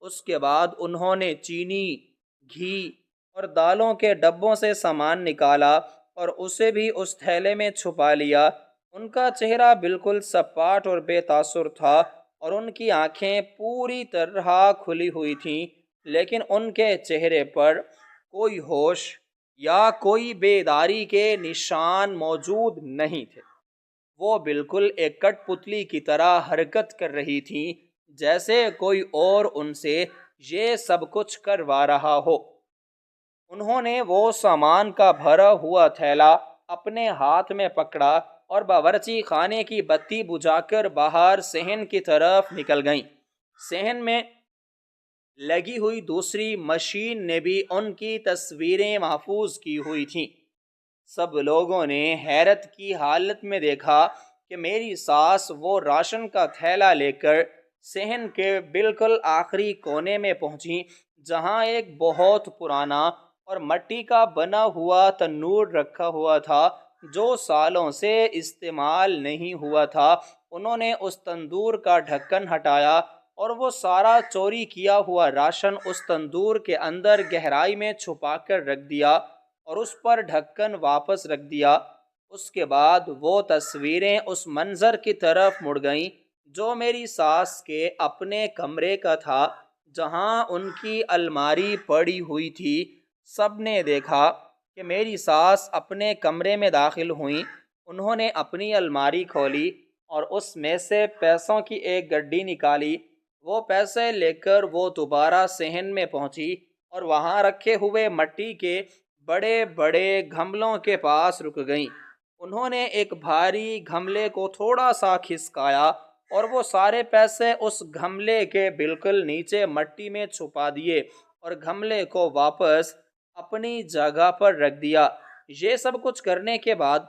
اس کے بعد انہوں نے چینی، گھی اور دالوں کے ڈبوں سے سامان نکالا اور اسے بھی اس تھیلے میں چھپا لیا۔ ان کا چہرہ بالکل سپاٹ اور بے تاثر تھا، اور ان کی آنکھیں پوری طرح کھلی ہوئی تھیں، لیکن ان کے چہرے پر کوئی ہوش یا کوئی بیداری کے نشان موجود نہیں تھے۔ وہ بالکل ایک کٹ پتلی کی طرح حرکت کر رہی تھیں، جیسے کوئی اور ان سے یہ سب کچھ کروا رہا ہو۔ انہوں نے وہ سامان کا بھرا ہوا تھیلا اپنے ہاتھ میں پکڑا اور باورچی خانے کی بتی بجھا کر باہر صحن کی طرف نکل گئیں۔ صحن میں لگی ہوئی دوسری مشین نے بھی ان کی تصویریں محفوظ کی ہوئی تھیں۔ سب لوگوں نے حیرت کی حالت میں دیکھا کہ میری ساس وہ راشن کا تھیلا لے کر صحن کے بالکل آخری کونے میں پہنچی، جہاں ایک بہت پرانا اور مٹی کا بنا ہوا تنور رکھا ہوا تھا جو سالوں سے استعمال نہیں ہوا تھا۔ انہوں نے اس تندور کا ڈھکن ہٹایا اور وہ سارا چوری کیا ہوا راشن اس تندور کے اندر گہرائی میں چھپا کر رکھ دیا اور اس پر ڈھکن واپس رکھ دیا۔ اس کے بعد وہ تصویریں اس منظر کی طرف مڑ گئیں جو میری ساس کے اپنے کمرے کا تھا، جہاں ان کی الماری پڑی ہوئی تھی۔ سب نے دیکھا کہ میری ساس اپنے کمرے میں داخل ہوئیں۔ انہوں نے اپنی الماری کھولی اور اس میں سے پیسوں کی ایک گڈی نکالی۔ وہ پیسے لے کر وہ دوبارہ صحن میں پہنچی اور وہاں رکھے ہوئے مٹی کے بڑے بڑے گھملوں کے پاس رک گئیں۔ انہوں نے ایک بھاری گھملے کو تھوڑا سا کھسکایا اور وہ سارے پیسے اس گھملے کے بالکل نیچے مٹی میں چھپا دیے اور گھملے کو واپس اپنی جگہ پر رکھ دیا۔ یہ سب کچھ کرنے کے بعد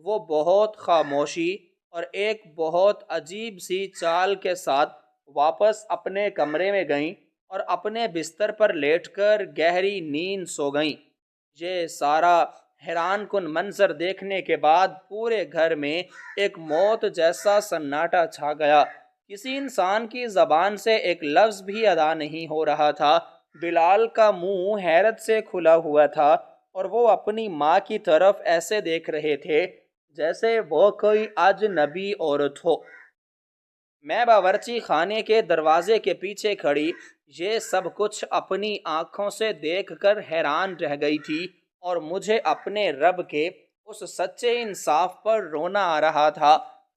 وہ بہت خاموشی اور ایک بہت عجیب سی چال کے ساتھ واپس اپنے کمرے میں گئیں اور اپنے بستر پر لیٹ کر گہری نیند سو گئیں۔ یہ سارا حیران کن منظر دیکھنے کے بعد پورے گھر میں ایک موت جیسا سناٹا چھا گیا۔ کسی انسان کی زبان سے ایک لفظ بھی ادا نہیں ہو رہا تھا۔ بلال کا منہ حیرت سے کھلا ہوا تھا اور وہ اپنی ماں کی طرف ایسے دیکھ رہے تھے جیسے وہ کوئی اجنبی عورت ہو۔ میں باورچی خانے کے دروازے کے پیچھے کھڑی یہ سب کچھ اپنی آنکھوں سے دیکھ کر حیران رہ گئی تھی، اور مجھے اپنے رب کے اس سچے انصاف پر رونا آ رہا تھا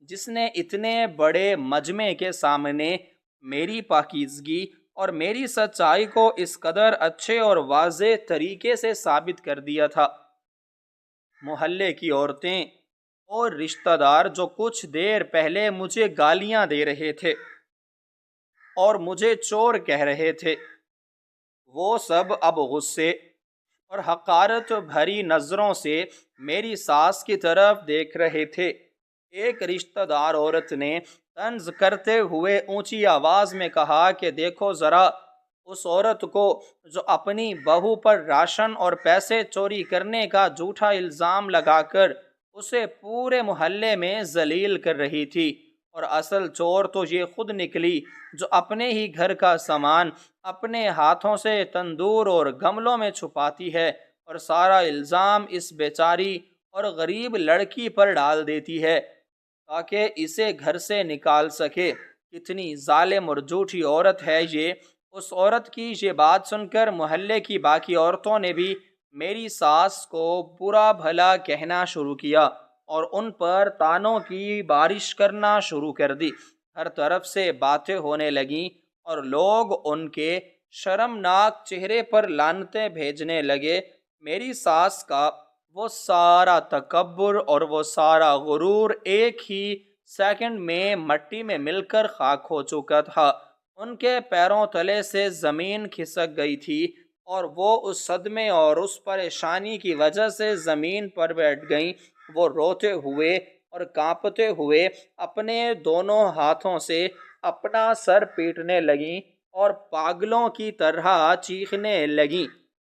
جس نے اتنے بڑے مجمع کے سامنے میری پاکیزگی اور میری سچائی کو اس قدر اچھے اور واضح طریقے سے ثابت کر دیا تھا۔ محلے کی عورتیں اور رشتہ دار جو کچھ دیر پہلے مجھے گالیاں دے رہے تھے اور مجھے چور کہہ رہے تھے، وہ سب اب غصے اور حقارت بھری نظروں سے میری ساس کی طرف دیکھ رہے تھے۔ ایک رشتہ دار عورت نے طنز کرتے ہوئے اونچی آواز میں کہا کہ دیکھو ذرا اس عورت کو جو اپنی بہو پر راشن اور پیسے چوری کرنے کا جھوٹا الزام لگا کر اسے پورے محلے میں ذلیل کر رہی تھی، اور اصل چور تو یہ خود نکلی جو اپنے ہی گھر کا سامان اپنے ہاتھوں سے تندور اور گملوں میں چھپاتی ہے اور سارا الزام اس بیچاری اور غریب لڑکی پر ڈال دیتی ہے تاکہ اسے گھر سے نکال سکے۔ کتنی ظالم اور جھوٹی عورت ہے یہ۔ اس عورت کی یہ بات سن کر محلے کی باقی عورتوں نے بھی میری ساس کو برا بھلا کہنا شروع کیا اور ان پر طعنوں کی بارش کرنا شروع کر دی۔ ہر طرف سے باتیں ہونے لگیں اور لوگ ان کے شرمناک چہرے پر لعنتیں بھیجنے لگے۔ میری ساس کا وہ سارا تکبر اور وہ سارا غرور ایک ہی سیکنڈ میں مٹی میں مل کر خاک ہو چکا تھا۔ ان کے پیروں تلے سے زمین کھسک گئی تھی اور وہ اس صدمے اور اس پریشانی کی وجہ سے زمین پر بیٹھ گئیں۔ وہ روتے ہوئے اور کانپتے ہوئے اپنے دونوں ہاتھوں سے اپنا سر پیٹنے لگیں اور پاگلوں کی طرح چیخنے لگیں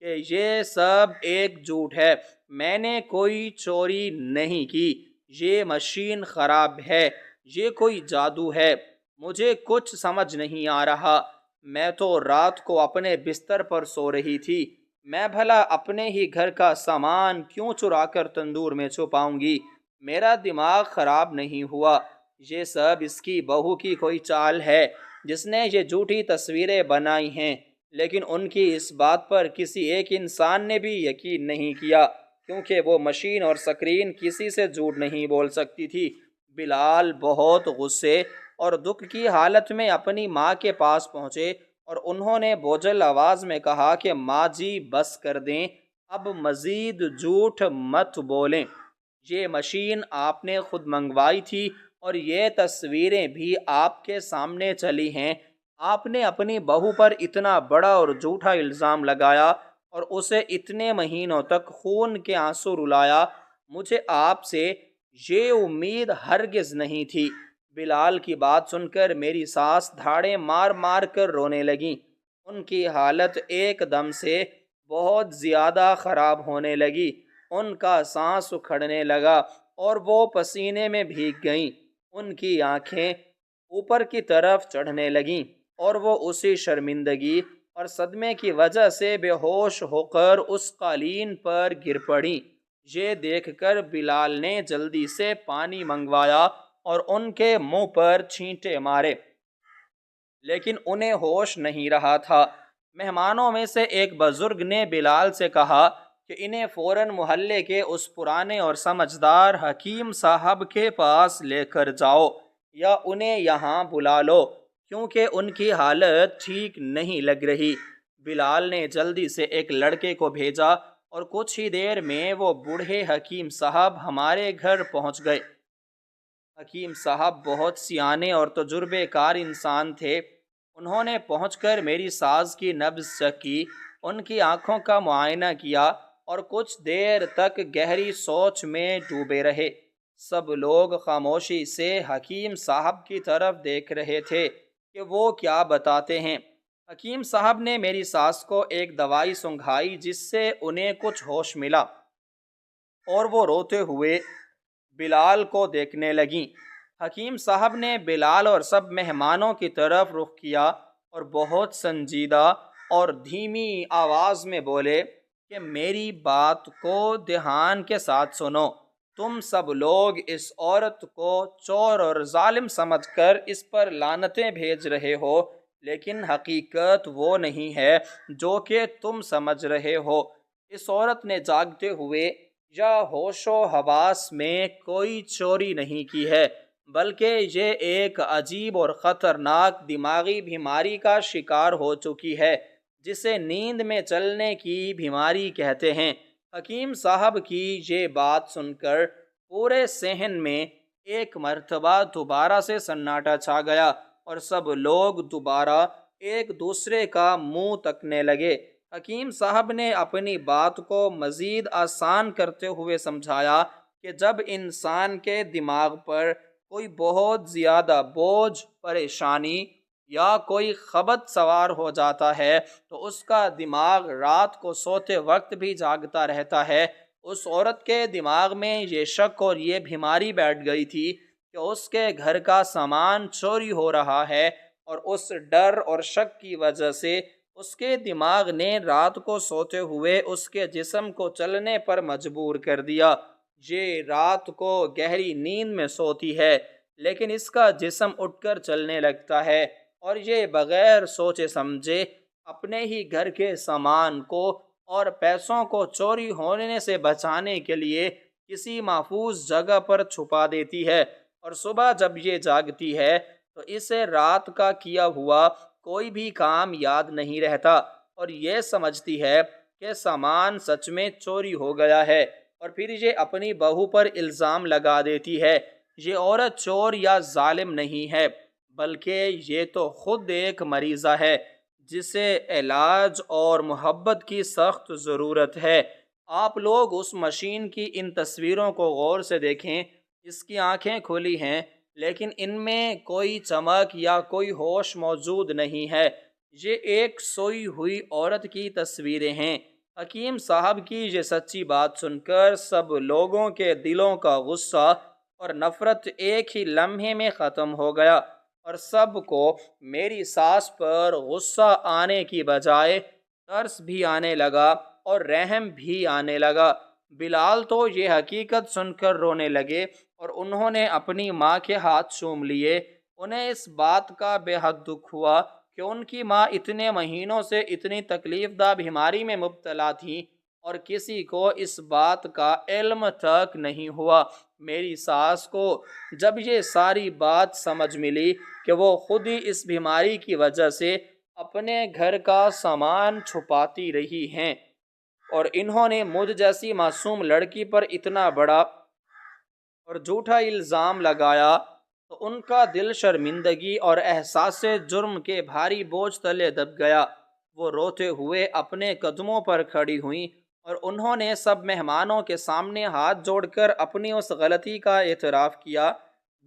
کہ یہ سب ایک جھوٹ ہے، میں نے کوئی چوری نہیں کی، یہ مشین خراب ہے، یہ کوئی جادو ہے، مجھے کچھ سمجھ نہیں آ رہا، میں تو رات کو اپنے بستر پر سو رہی تھی، میں بھلا اپنے ہی گھر کا سامان کیوں چرا کر تندور میں چھپاؤں گی، میرا دماغ خراب نہیں ہوا، یہ سب اس کی بہو کی کوئی چال ہے جس نے یہ جھوٹی تصویریں بنائی ہیں۔ لیکن ان کی اس بات پر کسی ایک انسان نے بھی یقین نہیں کیا کیونکہ وہ مشین اور سکرین کسی سے جھوٹ نہیں بول سکتی تھی۔ بلال بہت غصے اور دکھ کی حالت میں اپنی ماں کے پاس پہنچے اور انہوں نے بوجھل آواز میں کہا کہ ماں جی بس کر دیں، اب مزید جھوٹ مت بولیں، یہ مشین آپ نے خود منگوائی تھی اور یہ تصویریں بھی آپ کے سامنے چلی ہیں، آپ نے اپنی بہو پر اتنا بڑا اور جھوٹا الزام لگایا اور اسے اتنے مہینوں تک خون کے آنسو رلایا، مجھے آپ سے یہ امید ہرگز نہیں تھی۔ بلال کی بات سن کر میری ساس دھاڑیں مار مار کر رونے لگیں، ان کی حالت ایک دم سے بہت زیادہ خراب ہونے لگی، ان کا سانس اکھڑنے لگا اور وہ پسینے میں بھیگ گئیں، ان کی آنکھیں اوپر کی طرف چڑھنے لگیں اور وہ اسی شرمندگی اور صدمے کی وجہ سے بے ہوش ہو کر اس قالین پر گر پڑیں۔ یہ دیکھ کر بلال نے جلدی سے پانی منگوایا اور ان کے منہ پر چھینٹے مارے، لیکن انہیں ہوش نہیں رہا تھا۔ مہمانوں میں سے ایک بزرگ نے بلال سے کہا کہ انہیں فوراً محلے کے اس پرانے اور سمجھدار حکیم صاحب کے پاس لے کر جاؤ یا انہیں یہاں بلا لو کیونکہ ان کی حالت ٹھیک نہیں لگ رہی۔ بلال نے جلدی سے ایک لڑکے کو بھیجا اور کچھ ہی دیر میں وہ بوڑھے حکیم صاحب ہمارے گھر پہنچ گئے۔ حکیم صاحب بہت سیانے اور تجربے کار انسان تھے۔ انہوں نے پہنچ کر میری ساس کی نبض چیک کی، ان کی آنکھوں کا معائنہ کیا اور کچھ دیر تک گہری سوچ میں ڈوبے رہے۔ سب لوگ خاموشی سے حکیم صاحب کی طرف دیکھ رہے تھے کہ وہ کیا بتاتے ہیں۔ حکیم صاحب نے میری ساس کو ایک دوائی سنگھائی جس سے انہیں کچھ ہوش ملا اور وہ روتے ہوئے بلال کو دیکھنے لگیں۔ حکیم صاحب نے بلال اور سب مہمانوں کی طرف رخ کیا اور بہت سنجیدہ اور دھیمی آواز میں بولے کہ میری بات کو دھیان کے ساتھ سنو، تم سب لوگ اس عورت کو چور اور ظالم سمجھ کر اس پر لعنتیں بھیج رہے ہو، لیکن حقیقت وہ نہیں ہے جو کہ تم سمجھ رہے ہو۔ اس عورت نے جاگتے ہوئے یا ہوش و حواس میں کوئی چوری نہیں کی ہے، بلکہ یہ ایک عجیب اور خطرناک دماغی بیماری کا شکار ہو چکی ہے، جسے نیند میں چلنے کی بیماری کہتے ہیں۔ حکیم صاحب کی یہ بات سن کر پورے صحن میں ایک مرتبہ دوبارہ سے سناٹا چھا گیا، اور سب لوگ دوبارہ ایک دوسرے کا منہ تکنے لگے۔ حکیم صاحب نے اپنی بات کو مزید آسان کرتے ہوئے سمجھایا کہ جب انسان کے دماغ پر کوئی بہت زیادہ بوجھ، پریشانی یا کوئی خبط سوار ہو جاتا ہے تو اس کا دماغ رات کو سوتے وقت بھی جاگتا رہتا ہے۔ اس عورت کے دماغ میں یہ شک اور یہ بیماری بیٹھ گئی تھی کہ اس کے گھر کا سامان چوری ہو رہا ہے، اور اس ڈر اور شک کی وجہ سے اس کے دماغ نے رات کو سوتے ہوئے اس کے جسم کو چلنے پر مجبور کر دیا۔ یہ رات کو گہری نیند میں سوتی ہے، لیکن اس کا جسم اٹھ کر چلنے لگتا ہے، اور یہ بغیر سوچے سمجھے اپنے ہی گھر کے سامان کو اور پیسوں کو چوری ہونے سے بچانے کے لیے کسی محفوظ جگہ پر چھپا دیتی ہے، اور صبح جب یہ جاگتی ہے تو اسے رات کا کیا ہوا کوئی بھی کام یاد نہیں رہتا، اور یہ سمجھتی ہے کہ سامان سچ میں چوری ہو گیا ہے، اور پھر یہ اپنی بہو پر الزام لگا دیتی ہے۔ یہ عورت چور یا ظالم نہیں ہے، بلکہ یہ تو خود ایک مریضہ ہے جسے علاج اور محبت کی سخت ضرورت ہے۔ آپ لوگ اس مشین کی ان تصویروں کو غور سے دیکھیں۔ اس کی آنکھیں کھلی ہیں، لیکن ان میں کوئی چمک یا کوئی ہوش موجود نہیں ہے۔ یہ ایک سوئی ہوئی عورت کی تصویریں ہیں۔ حکیم صاحب کی یہ سچی بات سن کر سب لوگوں کے دلوں کا غصہ اور نفرت ایک ہی لمحے میں ختم ہو گیا، اور سب کو میری ساس پر غصہ آنے کی بجائے ترس بھی آنے لگا اور رحم بھی آنے لگا۔ بلال تو یہ حقیقت سن کر رونے لگے، اور انہوں نے اپنی ماں کے ہاتھ چوم لیے۔ انہیں اس بات کا بے حد دکھ ہوا کہ ان کی ماں اتنے مہینوں سے اتنی تکلیف دہ بیماری میں مبتلا تھی، اور کسی کو اس بات کا علم تک نہیں ہوا۔ میری ساس کو جب یہ ساری بات سمجھ ملی کہ وہ خود ہی اس بیماری کی وجہ سے اپنے گھر کا سامان چھپاتی رہی ہیں، اور انہوں نے مجھ جیسی معصوم لڑکی پر اتنا بڑا اور جھوٹا الزام لگایا، تو ان کا دل شرمندگی اور احساس جرم کے بھاری بوجھ تلے دب گیا۔ وہ روتے ہوئے اپنے قدموں پر کھڑی ہوئیں، اور انہوں نے سب مہمانوں کے سامنے ہاتھ جوڑ کر اپنی اس غلطی کا اعتراف کیا۔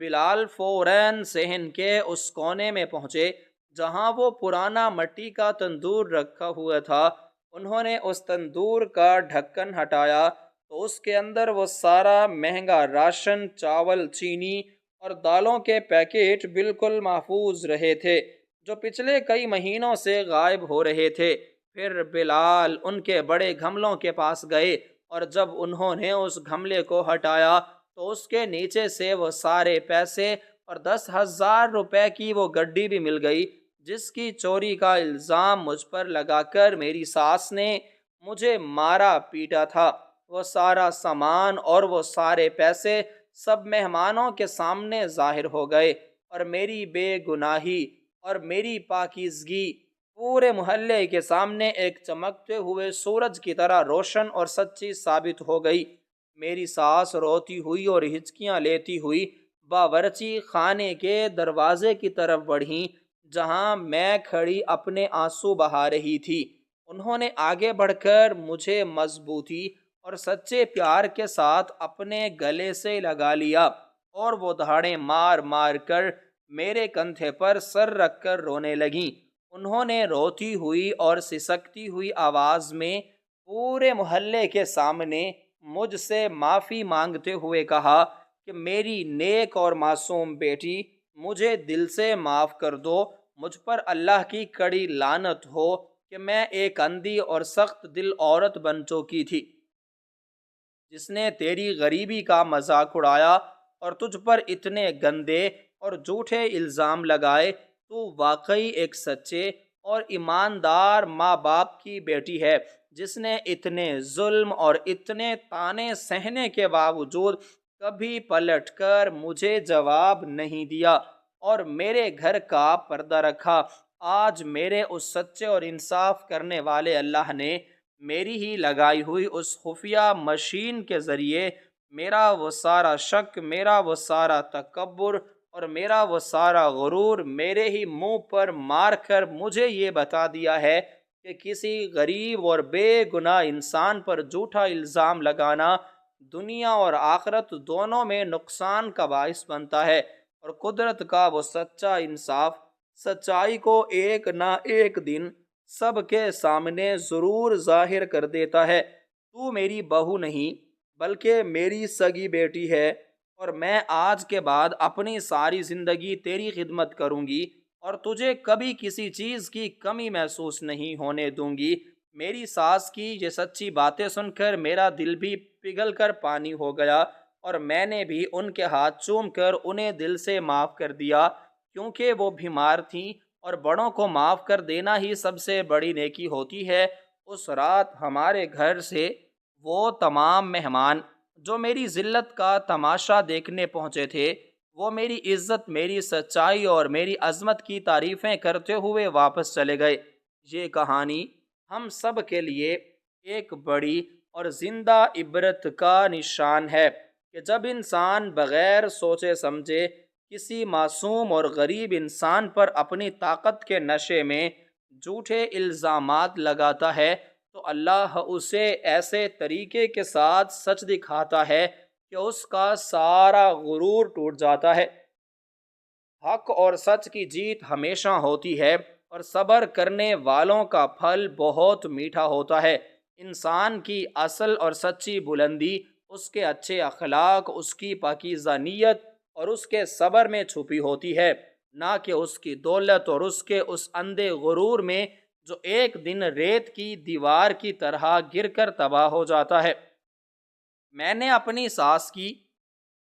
بلال فوراً صحن کے اس کونے میں پہنچے جہاں وہ پرانا مٹی کا تندور رکھا ہوا تھا۔ انہوں نے اس تندور کا ڈھکن ہٹایا تو اس کے اندر وہ سارا مہنگا راشن، چاول، چینی اور دالوں کے پیکٹ بالکل محفوظ رہے تھے، جو پچھلے کئی مہینوں سے غائب ہو رہے تھے۔ پھر بلال ان کے بڑے گھملوں کے پاس گئے، اور جب انہوں نے اس گھملے کو ہٹایا تو اس کے نیچے سے وہ سارے پیسے اور 10,000 روپے کی وہ گڈی بھی مل گئی جس کی چوری کا الزام مجھ پر لگا کر میری ساس نے مجھے مارا پیٹا تھا۔ وہ سارا سامان اور وہ سارے پیسے سب مہمانوں کے سامنے ظاہر ہو گئے، اور میری بے گناہی اور میری پاکیزگی پورے محلے کے سامنے ایک چمکتے ہوئے سورج کی طرح روشن اور سچی ثابت ہو گئی۔ میری ساس روتی ہوئی اور ہچکیاں لیتی ہوئی باورچی خانے کے دروازے کی طرف بڑھیں جہاں میں کھڑی اپنے آنسو بہا رہی تھی۔ انہوں نے آگے بڑھ کر مجھے مضبوطی اور سچے پیار کے ساتھ اپنے گلے سے لگا لیا، اور وہ دھاڑیں مار مار کر میرے کندھے پر سر رکھ کر رونے لگیں۔ انہوں نے روتی ہوئی اور سسکتی ہوئی آواز میں پورے محلے کے سامنے مجھ سے معافی مانگتے ہوئے کہا کہ میری نیک اور معصوم بیٹی، مجھے دل سے معاف کر دو۔ مجھ پر اللہ کی کڑی لعنت ہو کہ میں ایک اندھی اور سخت دل عورت بن چکی تھی، جس نے تیری غریبی کا مذاق اڑایا اور تجھ پر اتنے گندے اور جھوٹے الزام لگائے۔ تو واقعی ایک سچے اور ایماندار ماں باپ کی بیٹی ہے، جس نے اتنے ظلم اور اتنے طعنے سہنے کے باوجود کبھی پلٹ کر مجھے جواب نہیں دیا اور میرے گھر کا پردہ رکھا۔ آج میرے اس سچے اور انصاف کرنے والے اللہ نے میری ہی لگائی ہوئی اس خفیہ مشین کے ذریعے میرا وہ سارا شک، میرا وہ سارا تکبر اور میرا وہ سارا غرور میرے ہی منہ پر مار کر مجھے یہ بتا دیا ہے کہ کسی غریب اور بے گناہ انسان پر جھوٹا الزام لگانا دنیا اور آخرت دونوں میں نقصان کا باعث بنتا ہے، اور قدرت کا وہ سچا انصاف سچائی کو ایک نہ ایک دن سب کے سامنے ضرور ظاہر کر دیتا ہے۔ تو میری بہو نہیں بلکہ میری سگی بیٹی ہے، اور میں آج کے بعد اپنی ساری زندگی تیری خدمت کروں گی اور تجھے کبھی کسی چیز کی کمی محسوس نہیں ہونے دوں گی۔ میری ساس کی یہ سچی باتیں سن کر میرا دل بھی پگھل کر پانی ہو گیا، اور میں نے بھی ان کے ہاتھ چوم کر انہیں دل سے معاف کر دیا، کیونکہ وہ بیمار تھیں اور بڑوں کو معاف کر دینا ہی سب سے بڑی نیکی ہوتی ہے۔ اس رات ہمارے گھر سے وہ تمام مہمان جو میری ذلت کا تماشا دیکھنے پہنچے تھے، وہ میری عزت، میری سچائی اور میری عظمت کی تعریفیں کرتے ہوئے واپس چلے گئے۔ یہ کہانی ہم سب کے لیے ایک بڑی اور زندہ عبرت کا نشان ہے کہ جب انسان بغیر سوچے سمجھے کسی معصوم اور غریب انسان پر اپنی طاقت کے نشے میں جھوٹے الزامات لگاتا ہے تو اللہ اسے ایسے طریقے کے ساتھ سچ دکھاتا ہے کہ اس کا سارا غرور ٹوٹ جاتا ہے۔ حق اور سچ کی جیت ہمیشہ ہوتی ہے، اور صبر کرنے والوں کا پھل بہت میٹھا ہوتا ہے۔ انسان کی اصل اور سچی بلندی اس کے اچھے اخلاق، اس کی پاکیزہ نیت اور اس کے صبر میں چھپی ہوتی ہے، نہ کہ اس کی دولت اور اس کے اس اندھے غرور میں جو ایک دن ریت کی دیوار کی طرح گر کر تباہ ہو جاتا ہے۔ میں نے اپنی ساس کی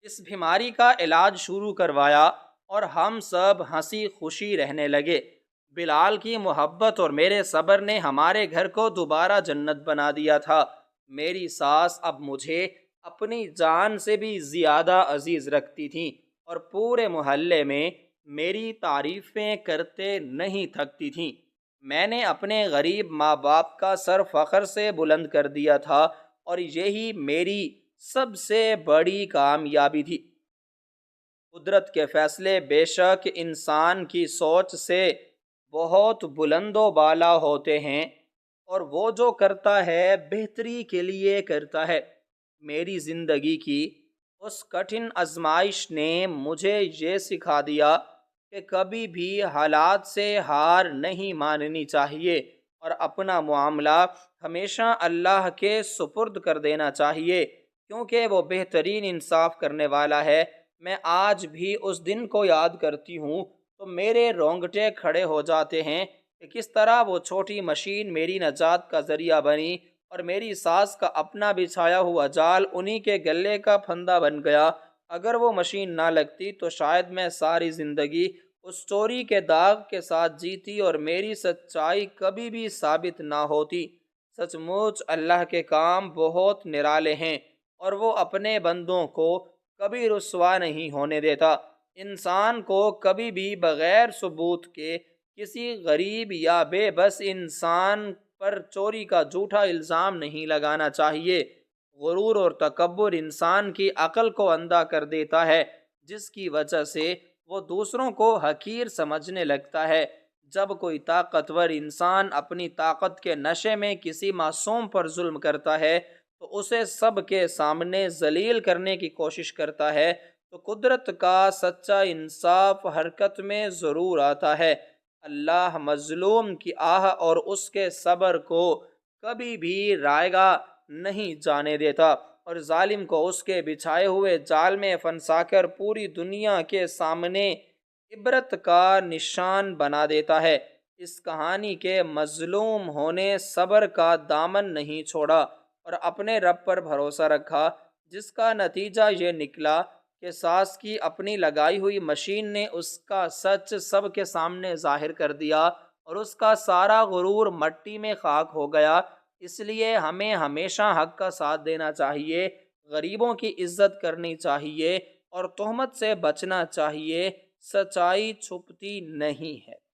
اس بیماری کا علاج شروع کروایا اور ہم سب ہنسی خوشی رہنے لگے۔ بلال کی محبت اور میرے صبر نے ہمارے گھر کو دوبارہ جنت بنا دیا تھا۔ میری ساس اب مجھے اپنی جان سے بھی زیادہ عزیز رکھتی تھیں اور پورے محلے میں میری تعریفیں کرتے نہیں تھکتی تھیں۔ میں نے اپنے غریب ماں باپ کا سر فخر سے بلند کر دیا تھا، اور یہی میری سب سے بڑی کامیابی تھی۔ قدرت کے فیصلے بے شک انسان کی سوچ سے بہت بلند و بالا ہوتے ہیں، اور وہ جو کرتا ہے بہتری کے لیے کرتا ہے۔ میری زندگی کی اس کٹھن آزمائش نے مجھے یہ سکھا دیا کہ کبھی بھی حالات سے ہار نہیں ماننی چاہیے اور اپنا معاملہ ہمیشہ اللہ کے سپرد کر دینا چاہیے، کیونکہ وہ بہترین انصاف کرنے والا ہے۔ میں آج بھی اس دن کو یاد کرتی ہوں تو میرے رونگٹے کھڑے ہو جاتے ہیں کہ کس طرح وہ چھوٹی مشین میری نجات کا ذریعہ بنی، اور میری ساس کا اپنا بچھایا ہوا جال انہی کے گلے کا پھندا بن گیا۔ اگر وہ مشین نہ لگتی تو شاید میں ساری زندگی اس چوری کے داغ کے ساتھ جیتی اور میری سچائی کبھی بھی ثابت نہ ہوتی۔ سچ مچ اللہ کے کام بہت نرالے ہیں، اور وہ اپنے بندوں کو کبھی رسوا نہیں ہونے دیتا۔ انسان کو کبھی بھی بغیر ثبوت کے کسی غریب یا بے بس انسان پر چوری کا جھوٹا الزام نہیں لگانا چاہیے۔ غرور اور تکبر انسان کی عقل کو اندھا کر دیتا ہے، جس کی وجہ سے وہ دوسروں کو حقیر سمجھنے لگتا ہے۔ جب کوئی طاقتور انسان اپنی طاقت کے نشے میں کسی معصوم پر ظلم کرتا ہے تو اسے سب کے سامنے ذلیل کرنے کی کوشش کرتا ہے، تو قدرت کا سچا انصاف حرکت میں ضرور آتا ہے۔ اللہ مظلوم کی آہ اور اس کے صبر کو کبھی بھی رائیگا نہیں جانے دیتا، اور ظالم کو اس کے بچھائے ہوئے جال میں پھنسا کر پوری دنیا کے سامنے عبرت کا نشان بنا دیتا ہے۔ اس کہانی کے مظلوم ہونے صبر کا دامن نہیں چھوڑا اور اپنے رب پر بھروسہ رکھا، جس کا نتیجہ یہ نکلا کہ ساس کی اپنی لگائی ہوئی مشین نے اس کا سچ سب کے سامنے ظاہر کر دیا، اور اس کا سارا غرور مٹی میں خاک ہو گیا۔ اس لیے ہمیں ہمیشہ حق کا ساتھ دینا چاہیے، غریبوں کی عزت کرنی چاہیے اور تہمت سے بچنا چاہیے، سچائی چھپتی نہیں ہے۔